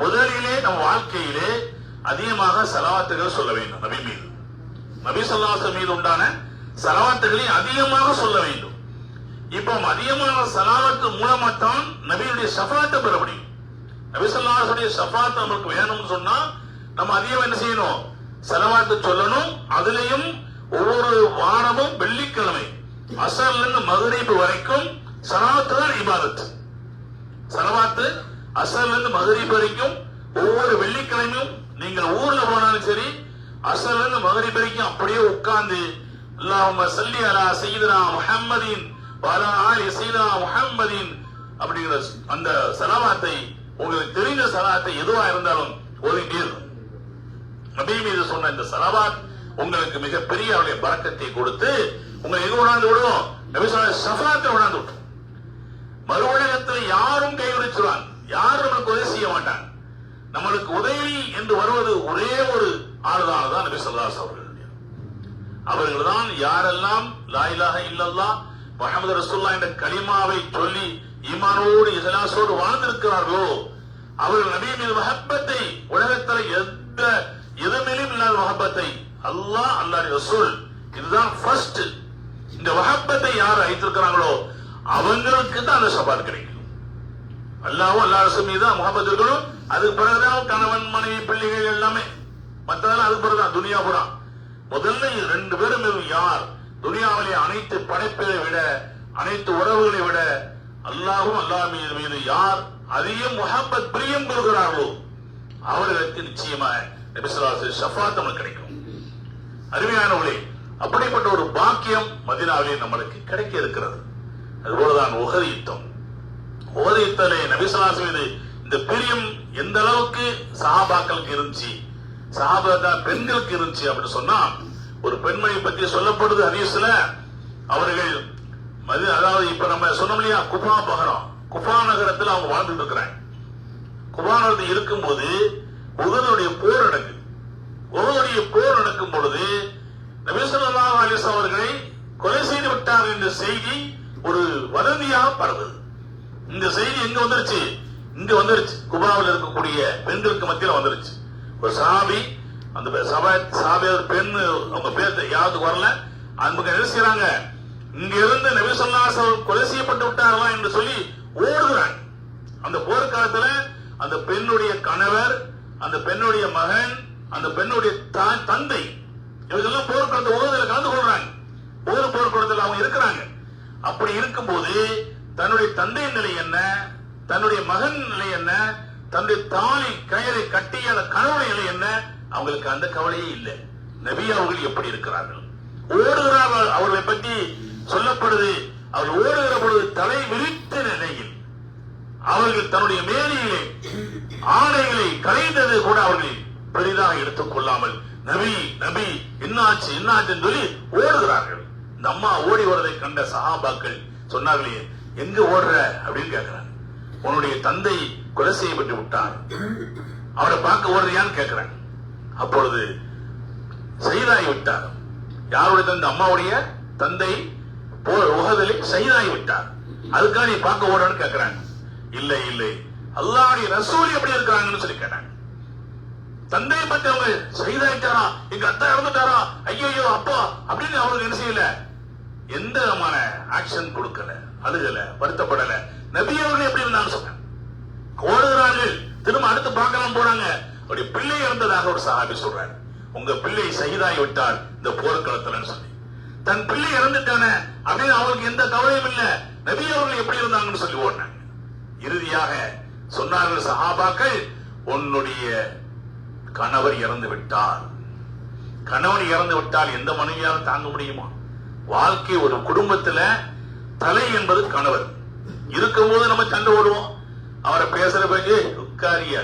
முதலிலே நம்ம வாழ்க்கையிலே அதிகமாக ஸலவாத்துகள் சொல்ல வேண்டும் நபி மீது. நபி ஸல்லல்லாஹு அலைஹி வஸல்லம் மீது உண்டான ஸலவாத்துகளை அதிகமாக சொல்ல வேண்டும். இப்போ அதிகமான ஸலவாத்து மூலமா தான் நபியுடைய ஷஃபாத்தை பெற முடியும். நபி ஸல்லல்லாஹு அலைஹி வஸல்லம் ஷஃபாத் நமக்கு வேணும்னு சொன்னா நம்ம அதிகம் என்ன செய்யணும், ஸலவாத்து சொல்லணும். அதுலயும் ஒவ்வொரு வாரமும் வெள்ளிக்கிழமை அசர்ல இருந்து மகரிப் வரைக்கும் ஸலாத்து தான் இபாதத். ஸலவாத்து அசர்ல இருந்து மகரிப் வரைக்கும் ஒவ்வொரு வெள்ளிக்கிழமையும் நீங்கள் ஊர்ல போனாலும் சரி அசர்ல இருந்து மகரிப் வரைக்கும் அப்படியே உட்கார்ந்து அல்லாஹும்ம ஸல்லி அலா சய்யிதினா முஹம்மதின் வ அலா ஆலி சய்யிதினா முஹம்மதின் அப்படிங்கிற அந்த ஸலவாத்தை உங்களுக்கு தெரிந்த ஸலாத்தை எதுவா இருந்தாலும் ஓதிட்டே இருக்கும். நபி மீது சொன்ன இந்த ஸலவாத் உங்களுக்கு மிகப்பெரிய அவருடைய பரக்கத்தை கொடுத்து உங்களை எங்க கொண்டாந்து விடுவோம்? நபி சொன்ன ஷஃபாத்தை கொண்டாந்து விட்டுரும். மறு உலகத்தில் யாரும் கைவிரிச்சுவான், யாரும் நமக்கு உதவி செய்ய மாட்டான். நம்மளுக்கு உதவி என்று வருவது ஒரே ஒரு ஆளுதான் தான் நபி ஸல்லல்லாஹு அலைஹி வஸல்லம். அவர்கள் தான் யாரெல்லாம் லா இலாஹ இல்லல்லாஹ் முஹம்மது ரசூலுல்லாஹ் என்ற கலிமாவை சொல்லி ஈமானோடு இஹ்லாஸோடு வாழ்ந்திருக்கிறார்களோ அவர்கள் நபி மீது மஹப்பத்தை, உலகத்தில் எந்த எதுமேலும் இல்லாத மஹப்பத்தை அல்லாஹ் அல்லாஹ்வுடைய ரசூல் இதுதான் ஃபர்ஸ்ட். இந்த மஹப்பத்தை யார் வைத்திருக்கிறாங்களோ அவங்களுக்கு தான் அந்த ஷஃபாத் கிடைக்கும். அல்லாஹ்வும் அல்லாஹ் ரசூல் மீது தான் மஹப்பத் இருக்கணும். அதுக்கு பிறகுதான் கணவன் மனைவி பிள்ளைகள் எல்லாமே, மற்றதெல்லாம் அதுக்கு பிறகுதான் துனியா பூரா. முதல்ல இது ரெண்டு பேரும் யார் துனியாவிலே அனைத்து படைப்புகளை விட அனைத்து உறவுகளை விட அல்லாஹ்வும் அல்லாஹ் மீது யார் அதிகம் முஹப்பத் பிரியம் கொள்கிறார்களோ அவர்களுக்கு நிச்சயமாக நபி ஸல்லல்லாஹு அலைஹி வஸல்லம் ஷஃபாத் நமக்கு கிடைக்கும். அருமையானவர்களே, அப்படிப்பட்ட ஒரு பாக்கியம் மதீனாவிலே நம்மளுக்கு கிடைக்க இருக்கிறது. அதுபோலதான் உஹது யுத்தம். உஹது யுத்தத்திலே நபி ஸல்லல்லாஹு அலைஹி வஸல்லம் இந்த பிரியம் எந்த அளவுக்கு சஹாபாக்களுக்கு இருந்துச்சு, சஹாபா பெண்களுக்கு இருந்துச்சு அப்படின்னு சொன்னா, ஒரு பெண்மணியை பற்றி சொல்லப்படுது ஹதீஸ்ல. அவர்கள் அதாவது இப்ப நம்ம சொன்னோம் இல்லையா, குஃபா பஹரம், குஃபா நகரத்தில் அவங்க வாழ்ந்துட்டு இருக்கிறாங்க. குஃபா நகரத்தில் இருக்கும்போது உஹதுடைய போர் நடக்குது. உஹதுடைய போர் நடக்கும் பொழுது நபி ஸல்லல்லாஹு அலைஹி வஸல்லம் அவர்களை கொலை செய்து விட்டார் என்ற செய்தி ஒரு வதந்தியாக பரவுது. இந்த செய்தி எங்க வந்துருச்சு? இங்க வந்துருச்சு. குபாவில் இருக்கக்கூடிய பெண்களுக்கு மத்தியில் வந்துருச்சு. ஒரு சஹாபி, அந்த சஹாபி பெண், அவங்க பேர் யாருக்கு வரல, அவங்க என்ன செய்யறாங்க, இங்க இருந்து நபி ஸல்லல்லாஹு அலைஹி வஸல்லம் கொலை செய்யப்பட்டு விட்டார்களா என்று சொல்லி ஓடுகிறாங்க. அந்த போர்க்காலத்துல அந்த பெண்ணுடைய கணவர், அந்த பெண்ணுடைய மகன், அந்த பெண்ணுடைய தந்தை, இவங்கெல்லாம் போர்க்களத்தை உஹதுல கலந்து கொள்றாங்க. உஹது போர்க்களத்தில் அவங்க இருக்கிறாங்க. அப்படி இருக்கும்போது தன்னுடைய தந்தையின் நிலை என்ன, தன்னுடைய மகன் நிலை என்ன, தன்னுடைய தாலி கயிறை கட்டிய அந்த கணவனுடைய நிலை என்ன, அவங்களுக்கு அந்த கவலையே இல்லை. நபி அவர்கள் எப்படி இருக்கிறார்கள், ஓடுகிறார்கள். அவர்களை பற்றி சொல்லப்படுது, அவர்கள் ஓடுகிற பொழுது தலை விரித்த நிலையில் அவர்கள் தன்னுடைய மேனியிலே ஆடைகளை கலைந்தது கூட அவர்கள் பெரிதாக எடுத்துக் கொள்ளாமல் நபி நபி என்னாச்சு என்னாச்சுன்னு சொல்லி ஓடுகிறார்கள். இந்த அம்மா ஓடி வருவதை கண்ட சஹாபாக்கள் சொன்னார்களே, எங்க ஓடுற அப்படின்னு கேட்கிறாங்க. உன்னுடைய தந்தை கொலை செய்யப்பட்டு விட்டார், அவரை பார்க்க ஓடுறியான்னு கேட்கிறாங்க. அப்பொழுது ஷஹீதாகி விட்டார். யாருடைய தந்தை? அம்மாவுடைய தந்தை உஹதிலே ஷஹீதாகி விட்டார், அதுக்காக நீ பார்க்க ஓடுறன்னு கேட்கிறாங்க. இல்லை இல்லை, அல்லாஹ்வுடைய ரசூல் எப்படி இருக்கிறாங்கன்னு சொல்லி கேட்டாங்க. தந்தையை பத்தி அவங்க ஷஹீதாயிட்டாரா, எங்க அத்தா இறந்துட்டாரா, ஐயோ அப்பா அப்படின்னு அவங்களுக்கு என்ன செய்யல, எந்த விதமான ஆக்ஷன் கொடுக்கல, அழுகல, வருத்தப்படல. நபி அவர்கள் எப்படி இருந்தாங்க சொன்னாங்க. ஓடுகிறார்கள், திரும்ப அடுத்து பார்க்கலாம் போறாங்க. அவருடைய பிள்ளை இறந்ததாக ஒரு சஹாபி சொல்றாரு, உங்க பிள்ளை ஷஹீதாகி விட்டார் இந்த போர்க்களத்துல சொல்லி. தன் பிள்ளை இறந்துட்டான அப்படின்னு அவங்களுக்கு எந்த கவலையும் இல்ல. நபி அவர்கள் எப்படி இருந்தாங்கன்னு சொல்லி ஓடினாங்க. இறுதியாக சொன்னார்கள் சஹாபாக்கள், உன்னுடைய கணவர் இறந்து விட்டார். கணவன் இறந்து விட்டால் எந்த மனைவியாலும் தாங்க முடியுமா? வாழ்க்கை ஒரு குடும்பத்துல தலை என்பது கணவர். இருக்கும்போது நம்ம சண்டை ஓடுவோம், அவரை பேசுற பேச்சு உட்காரியா,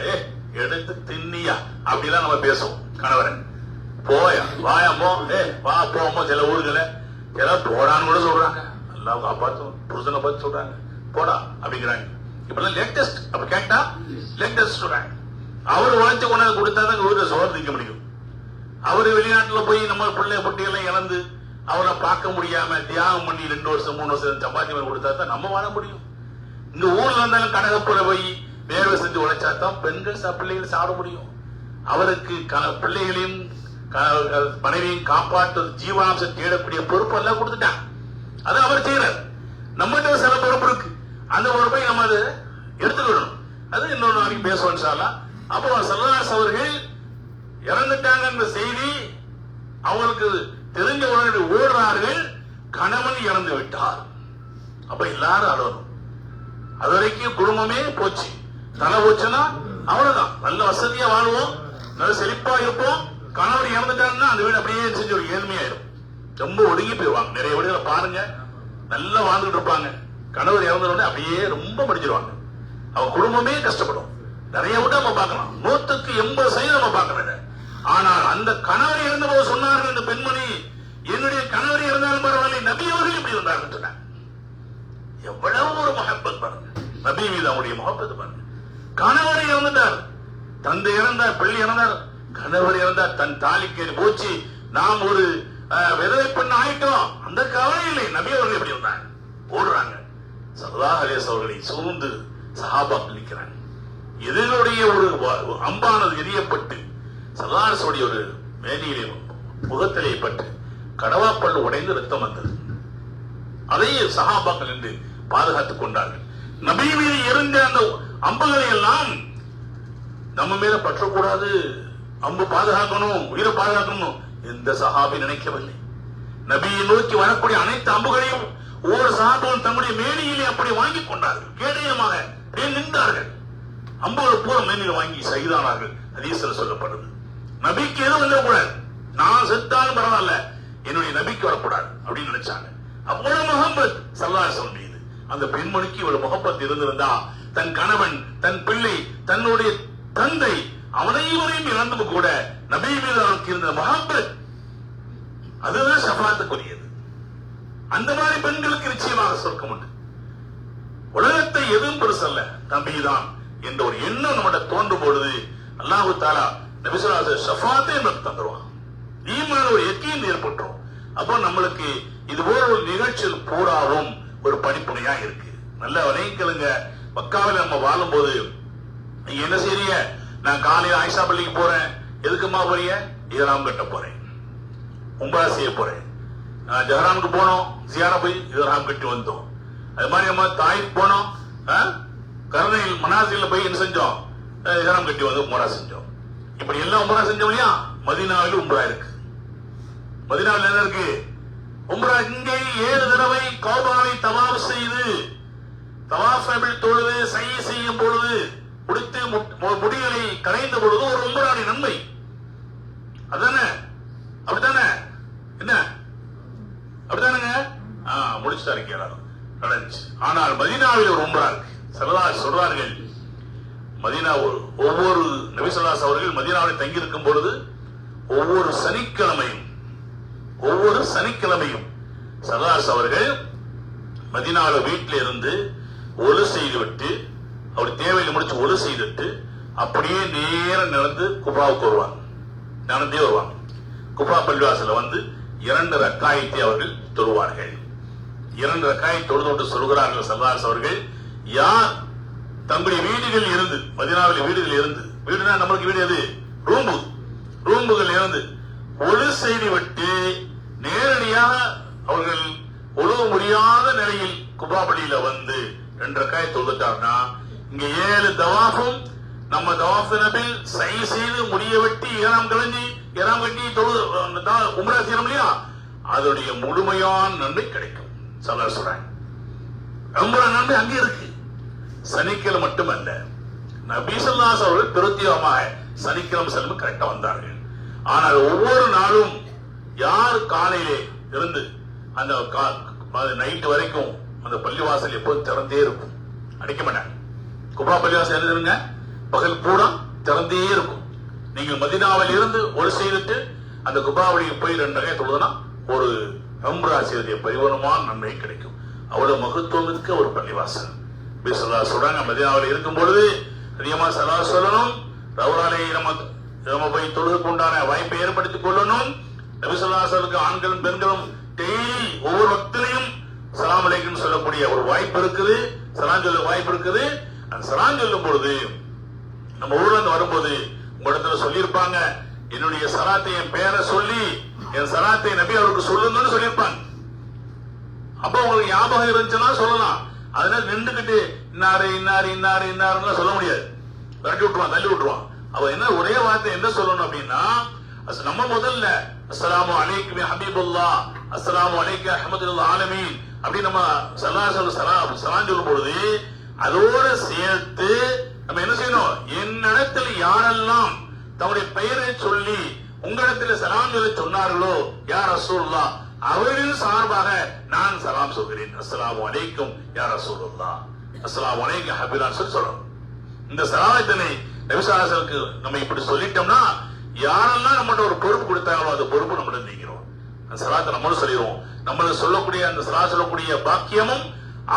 எடுத்து தின்னியா அப்படிலாம் நம்ம பேசுவோம். கணவரை போயா வாயா போ, வா போமோ. சில ஊர்களை எல்லாம் போடான்னு கூட சொல்றாங்க. எல்லாம் காப்பாற்றும் புருஷனை பார்த்து சொல்றாங்க போடா அப்படிங்கிறாங்க. இப்பெல்லாம் லேட்டஸ்ட் அப்ப கேட்டா லேட்டஸ்ட் சொல்றாங்க. அவரு உழைச்சு கொண்டாந்து கொடுத்தாதான் ஊரில் சோறு திங்க முடியும். அவரு வெளிநாட்டுல போய் நம்ம பிள்ளை பொட்டியெல்லாம் இழந்து அவரை பார்க்க முடியாம தியாகம் பண்ணி 2 வருஷம் 3 வருஷம் சம்பாத்தி கொடுத்தா தான் நம்ம வாழ முடியும். இந்த ஊர்ல இருந்தாலும் கடகப்புற போய் வேர்வை செஞ்சு உழைச்சாதான் பெண்கள் பிள்ளைகள் சாப்பிட முடியும். அவருக்கு பிள்ளைகளையும் மனைவியும் காப்பாற்று ஜீவனாம்சம் தேடக்கூடிய பொறுப்பு எல்லாம் கொடுத்துட்டாங்க. அது அவர் செய்யறார். நம்மகிட்ட சில பொறுப்பு இருக்கு, அந்த பொறுப்பை நம்ம அதை எடுத்துக்கணும். அது இன்னொரு நாளைக்கு பேசுவோம். அப்போ ஸல்லல்லாஹு அலைஹி அவர்கள் இறந்துட்டாங்க என்ற செய்தி அவங்களுக்கு தெரிஞ்ச உடனே ஓடுறார்கள், கணவன் இறந்து விட்டார். அப்ப எல்லாரும் அழணும். அது வரைக்கும் குடும்பமே போச்சு. தலை போச்சுன்னா அவ்வளவுதான். நல்ல வசதியா வாழ்வோம், நல்ல செழிப்பா இருப்போம். கணவர் இறந்துட்டாருன்னா அந்த வீடு அப்படியே செஞ்சு ஒரு ஏழ்மையாயிடும். ரொம்ப ஒடுங்கி போயிடுவாங்க. நிறைய வீடுகளை பாருங்க, நல்லா வாழ்ந்துட்டு இருப்பாங்க. கணவர் இறந்தோடனே அப்படியே ரொம்ப படிச்சிருவாங்க. அவங்க குடும்பமே கஷ்டப்படும். நிறைய விட நம்ம பார்க்கலாம். 100% நம்ம பார்க்கறது. ஆனால் அந்த கணவர் இறந்த போது சொன்னார்கள் இந்த பெண்மணி, என்னுடைய கணவர் இறந்தாலும் பரவாயில்லை, நபி அவர்கள் இப்படி வந்தார்கள். எவ்வளவு ஒரு மஹப்பத் பாருங்க, நபி மீது அவருடைய மஹப்பத் பாருங்க. கணவர் இறந்தார், தந்தை இறந்தார், பிள்ளை இறந்தார், கணவர் இறந்தார், தன் தாலிக்கு போச்சு, நாம் ஒரு விதவை பெண் ஆயிட்டோம், அந்த கவலையிலே நபி அவர்கள் எப்படி வந்தாங்க, ஓடுறாங்க. ஸல்லல்லாஹு அலைஹி வஸல்லம் அவர்களை சூழ்ந்து சஹாபாக்கள் நிற்கிறாங்க. எதிரினுடைய ஒரு அம்பானது எரியப்பட்டு ஸல்லல்லாஹு அலைஹி வஸல்லம் ஒரு மேனியிலே முகத்திலே பட்டு கடவாப்பல் உடைந்து ரத்தம் வந்தது. அதை சஹாபாக்கள் என்று பாதுகாத்துக் கொண்டார்கள். நபி மீது இருந்த அந்த அம்புகளை எல்லாம் நம்ம மீது பற்றக்கூடாது, அம்பு பாதுகாக்கணும், உயிரை பாதுகாக்கணும், எந்த சஹாபி நினைக்கவில்லை. நபியை நோக்கி வரக்கூடிய அனைத்து அம்புகளையும் ஒவ்வொரு சஹாபாவும் தம்முடைய மேனியிலே அப்படி வாங்கிக் கொண்டார்கள். கேடயமாக நின்றார்கள். அம்புகள் பூரா மேனியில் வாங்கி சகிதானார்கள். ஹதீஸ்ல சொல்லப்படுது. நபிக்கு எதுவும் வந்துடக்கூடாது, நான் செத்தாலும் பரவாயில்ல, என்னுடைய நபிக்கு வரக்கூடாது அப்படின்னு நினைச்சாங்க. அவ்வளவு முகப்பத் ஸல்லல்லாஹு அலைஹி வஸல்லம் மீது. அந்த பெண்மணிக்கு இவ்வளவு முகப்பத் இருந்திருந்தா, தன் கணவன், தன் பிள்ளை, தன்னுடைய தந்தை அவனையும் இழந்தும் கூட நபி மீது அவருக்கு இருந்த முகப்பத், அதுதான் ஷஃபாத்துக்குரியது. அந்த மாதிரி பெண்களுக்கு நிச்சயமாக சொர்க்கம் உண்டு. உலகத்தை எதுவும் பெருசல்ல, நபிதான் என்ற ஒரு எண்ணம் நம்மகிட்ட தோன்றும் பொழுது அல்லாஹ் தஆலா நபி ஸல்லல்லாஹு அலைஹி வஸல்லம் ஷஃபாத்தை நமக்கு தந்துருவான். ஈமான் ஒரு யக்கீன் ஏற்பட்டுரும். அப்போ நம்மளுக்கு இது போல ஒரு நிகழ்ச்சியில் பூராவும் ஒரு படிப்புனையா இருக்கு. நல்ல வரைக்கலுங்க. மக்காவில் நம்ம வாழும் போது நீங்க என்ன செய்றீங்க, நான் காலையில ஆயிஷா பள்ளிக்கு போறேன், எதுக்குமா போறீங்க, இஹ்ராம் கட்ட போறேன், உம்ரா செய்ய போறேன். ஜஹராமுக்கு போனோம், ஜியாரா போய் இஹ்ராம் கட்டி வந்தோம். அது மாதிரி நம்ம தாயிப் போனோம், கருணையில் மனாசில போய் என்ன செஞ்சோம், இஹ்ராம் கட்டி வந்து உம்ரா செஞ்சோம். இப்படி எல்லாம் உம்ரா செஞ்சோம் இல்லையா. மதீனாவில் உம்ரா இருக்கு. மதீனாவில் என்ன இருக்கு, உம்ரா. இங்கே 7 தடவை கௌபாவை தவாஃப் செய்து, தவாஃபில் தொழுது சை செய்யும் பொழுது, முடித்து முடிகளை கரைந்த பொழுது ஒரு உம்ராவின் நன்மை. அதானே, அப்படித்தானே, என்ன அப்படித்தானுங்க, முடிச்சுட்டா இருக்கிறார், நடந்துச்சு. ஆனால் மதீனாவில் ஒரு உம்ரா இருக்கு. ஸல்லல்லாஹு சொல்றார்கள், மதீனா ஒவ்வொரு நபி ஸல்லல்லாஹு அலைஹி அவர்கள் மதீனாவில் தங்கி இருக்கும் பொழுது ஒவ்வொரு சனிக்கிழமையும் ஸல்லல்லாஹு அலைஹி அவர்கள் மதீனாவில் வீட்டில் இருந்து ஒழு செய்து விட்டு, அவர் தேவையை முடிச்சு ஒழு செய்துட்டு அப்படியே நேரம் நடந்து குபாவுக்கு வருவாங்க. நடந்தே வருவாங்க. குபா பள்ளிவாசல வந்து 2 ரக்காயத்தை அவர்கள் தொழுவார்கள். 2 ரக்காயத்தை தொழுது சொல்கிறார்கள் ஸல்லல்லாஹு அலைஹி அவர்கள், யார் தங்களுடைய வீடுகள் இருந்து, மதீனாவில் வீடுகள் இருந்து, வீடுனா நம்மளுக்கு வீடு எது, ரூம்புகள் இருந்து ஒழு செய்து விட்டு நேரடியாக அவர்கள் ஒழுக முடியாத நிலையில் குபா பள்ளியில வந்து 2 ரக்காயத்தை தொழுதுட்டார்னா, இங்க 7 தவாஃபும் நம்ம தவாஃப் நபில் சை செய்து முடிய வெட்டி இஹ்ராம் கட்டி தொழுது உம்ரா செய்யணும் இல்லையா, அதோடைய முழுமையான நன்மை கிடைக்கும். ஸல்லல்லாஹு சொல்றாங்க. ரொம்ப நன்மை அங்கே இருக்கு. சனிக்கிழமை மட்டுமல்ல, நபி ஸல்லல்லாஹு அலைஹி அவர்கள் பிரத்யேகமாக சனிக்கிழமை செல்லும் கரெக்டா வந்தார்கள். ஆனால் ஒவ்வொரு நாளும் யார் காலையிலே இருந்து அந்த நைட்டு வரைக்கும் அந்த பள்ளிவாசல் எப்போதும் திறந்தே இருக்கும், அடிக்க மாட்டாங்க. குபா பள்ளிவாசல் எழுதுங்க, பகல் பூரா திறந்தே இருக்கும். நீங்க மதீனாவில் இருந்து ஒரு செய்துட்டு அந்த குபாவளிக்கு போய் 2 ரக்காயத் தொழுதுனா ஒரு உம்ரா செய்திய பரிபூர்ணமான நன்மை கிடைக்கும். அவ்வளவு மகத்துவம் இருக்க ஒரு பள்ளிவாசல். சொல்றாங்க, மதீனாவில் இருக்கும் பொழுது அதிகமா ஸலவாத் சொல்லணும், ரவுலாலை நம்ம போய் தொழுதுக்கு உண்டான வாய்ப்பை ஏற்படுத்திக் கொள்ளணும். நபி ஸல்லல்லாஹு அலைஹி வஸல்லம் ஆண்களும் பெண்களும் டெய்லி ஒவ்வொரு வக்திலையும் ஸலாம் அலைக்கும் சொல்லக்கூடிய ஒரு வாய்ப்பு இருக்குது, சலாம் சொல்ல வாய்ப்பு இருக்குது. அந்த சலாம் சொல்லும் பொழுது நம்ம ஊர்ல இருந்து வரும்போது உங்க இடத்துல சொல்லியிருப்பாங்க, என்னுடைய சலாத்தை என் பேரை சொல்லி என் சலாத்தை நபி அவருக்கு சொல்லுங்கன்னு சொல்லியிருப்பாங்க. அப்ப உங்களுக்கு ஞாபகம் இருந்துச்சுன்னா சொல்லலாம். அதனால நின்றுகிட்டு இன்னாரு சொல்ல முடியாது, விரட்டி விட்டுருவான், தள்ளி விட்டுருவான். அவ என்ன ஒரே வார்த்தை என்ன சொல்லணும் அப்படின்னா, நம்ம முதல்ல அஸ்ஸலாமு அலைக்கும் யா ஹபீபுல்லாஹ், அஸ்ஸலாமு அலைக்கும் யா ரஹ்மத்துல் ஆலமீன் அப்படி நம்ம சலாம் சொல்லும் பொழுது அதோட சேர்த்து நம்ம என்ன செய்யணும், என்னிடத்தில் யாரெல்லாம் தம்முடைய பெயரை சொல்லி உங்களிடத்தில் சலாம் சொல்ல சொன்னார்களோ யா ரசூலுல்லாஹ், அவரின் சார்பாக நான் சலாம் சொல்கிறேன். அஸ்ஸலாமு அலைக்கும் யா ரசூலுல்லாஹ், அஸ்ஸலாமு அலைக்கும் ஹபீபுல்லாஹ் சொல்லணும். இந்த சலாத்தினை நபி ஸல்லல்லாஹு அலைஹி வஸல்லம் நம்ம இப்படி சொல்லிட்டோம்னா யாரெல்லாம் நம்மகிட்ட ஒரு பொறுப்பு கொடுத்தாங்களோ அந்த பொறுப்பு நம்மகிட்ட நீக்கிறோம். அந்த சலாத்தை நம்மளும் சொல்லிடுவோம். நம்மளுக்கு சொல்லக்கூடிய அந்த சலா சொல்லக்கூடிய பாக்கியமும்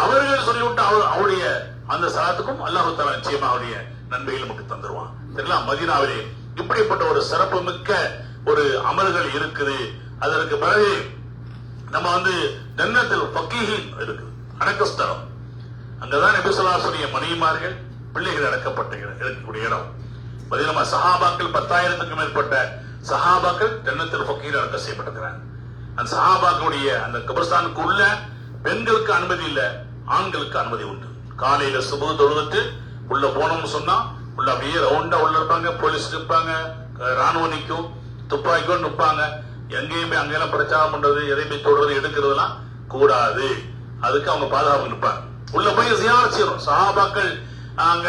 அவர்கள் சொல்லிவிட்டு அவருடைய அந்த சலாத்துக்கும் அல்லாஹ் தஆலா நிச்சயமா அவருடைய நன்மைகள் நமக்கு தந்துருவான். சரிங்களா? மதீனாவிலே இப்படிப்பட்ட ஒரு சிறப்பு மிக்க ஒரு அமல்கள் இருக்குது. அதற்கு பிறகு நம்ம ஜன்னத்துல் ஃபக்கீஹின் இருக்குது, அடக்கஸ்தலம். அங்கதான் நபி ஸல்லல்லாஹு அலைஹி வஸல்லம் மனைவிமார்கள் பிள்ளைகள் அடக்கப்பட்ட இருக்கக்கூடிய இடம். மதீனா சஹாபாக்கள் 10,000க்கும் மேற்பட்ட சஹாபாக்கள் ஜன்னத்துல் ஃபக்கீஹில் அடக்கம் செய்யப்பட்டிருக்கிறாங்க. அந்த சஹாபாக்களுடைய அந்த கபர்ஸ்தானுக்கு உள்ள பெண்களுக்கு அனுமதி இல்ல, ஆண்களுக்கு அனுமதி உண்டு. காலையில சுபஹ் தொழுதுட்டு உள்ள போனோம்னு சொன்னா உள்ள அப்படியே ரவுண்டா உள்ள இருப்பாங்க, போலீஸ் நிற்பாங்க, ராணுவம் நிற்கும், துப்பாக்கியோடு நிற்பாங்க. எங்கேயுமே அங்கெல்லாம் பிரச்சாரம் பண்றது, எதையுமே தொடுறது எடுக்கிறதுலாம் கூடாது. அதுக்கு அவங்க பாதுகாப்பு நிற்பாங்க. உள்ள போய் ஜியாரத் செய்யணும். சஹாபாக்கள் அங்க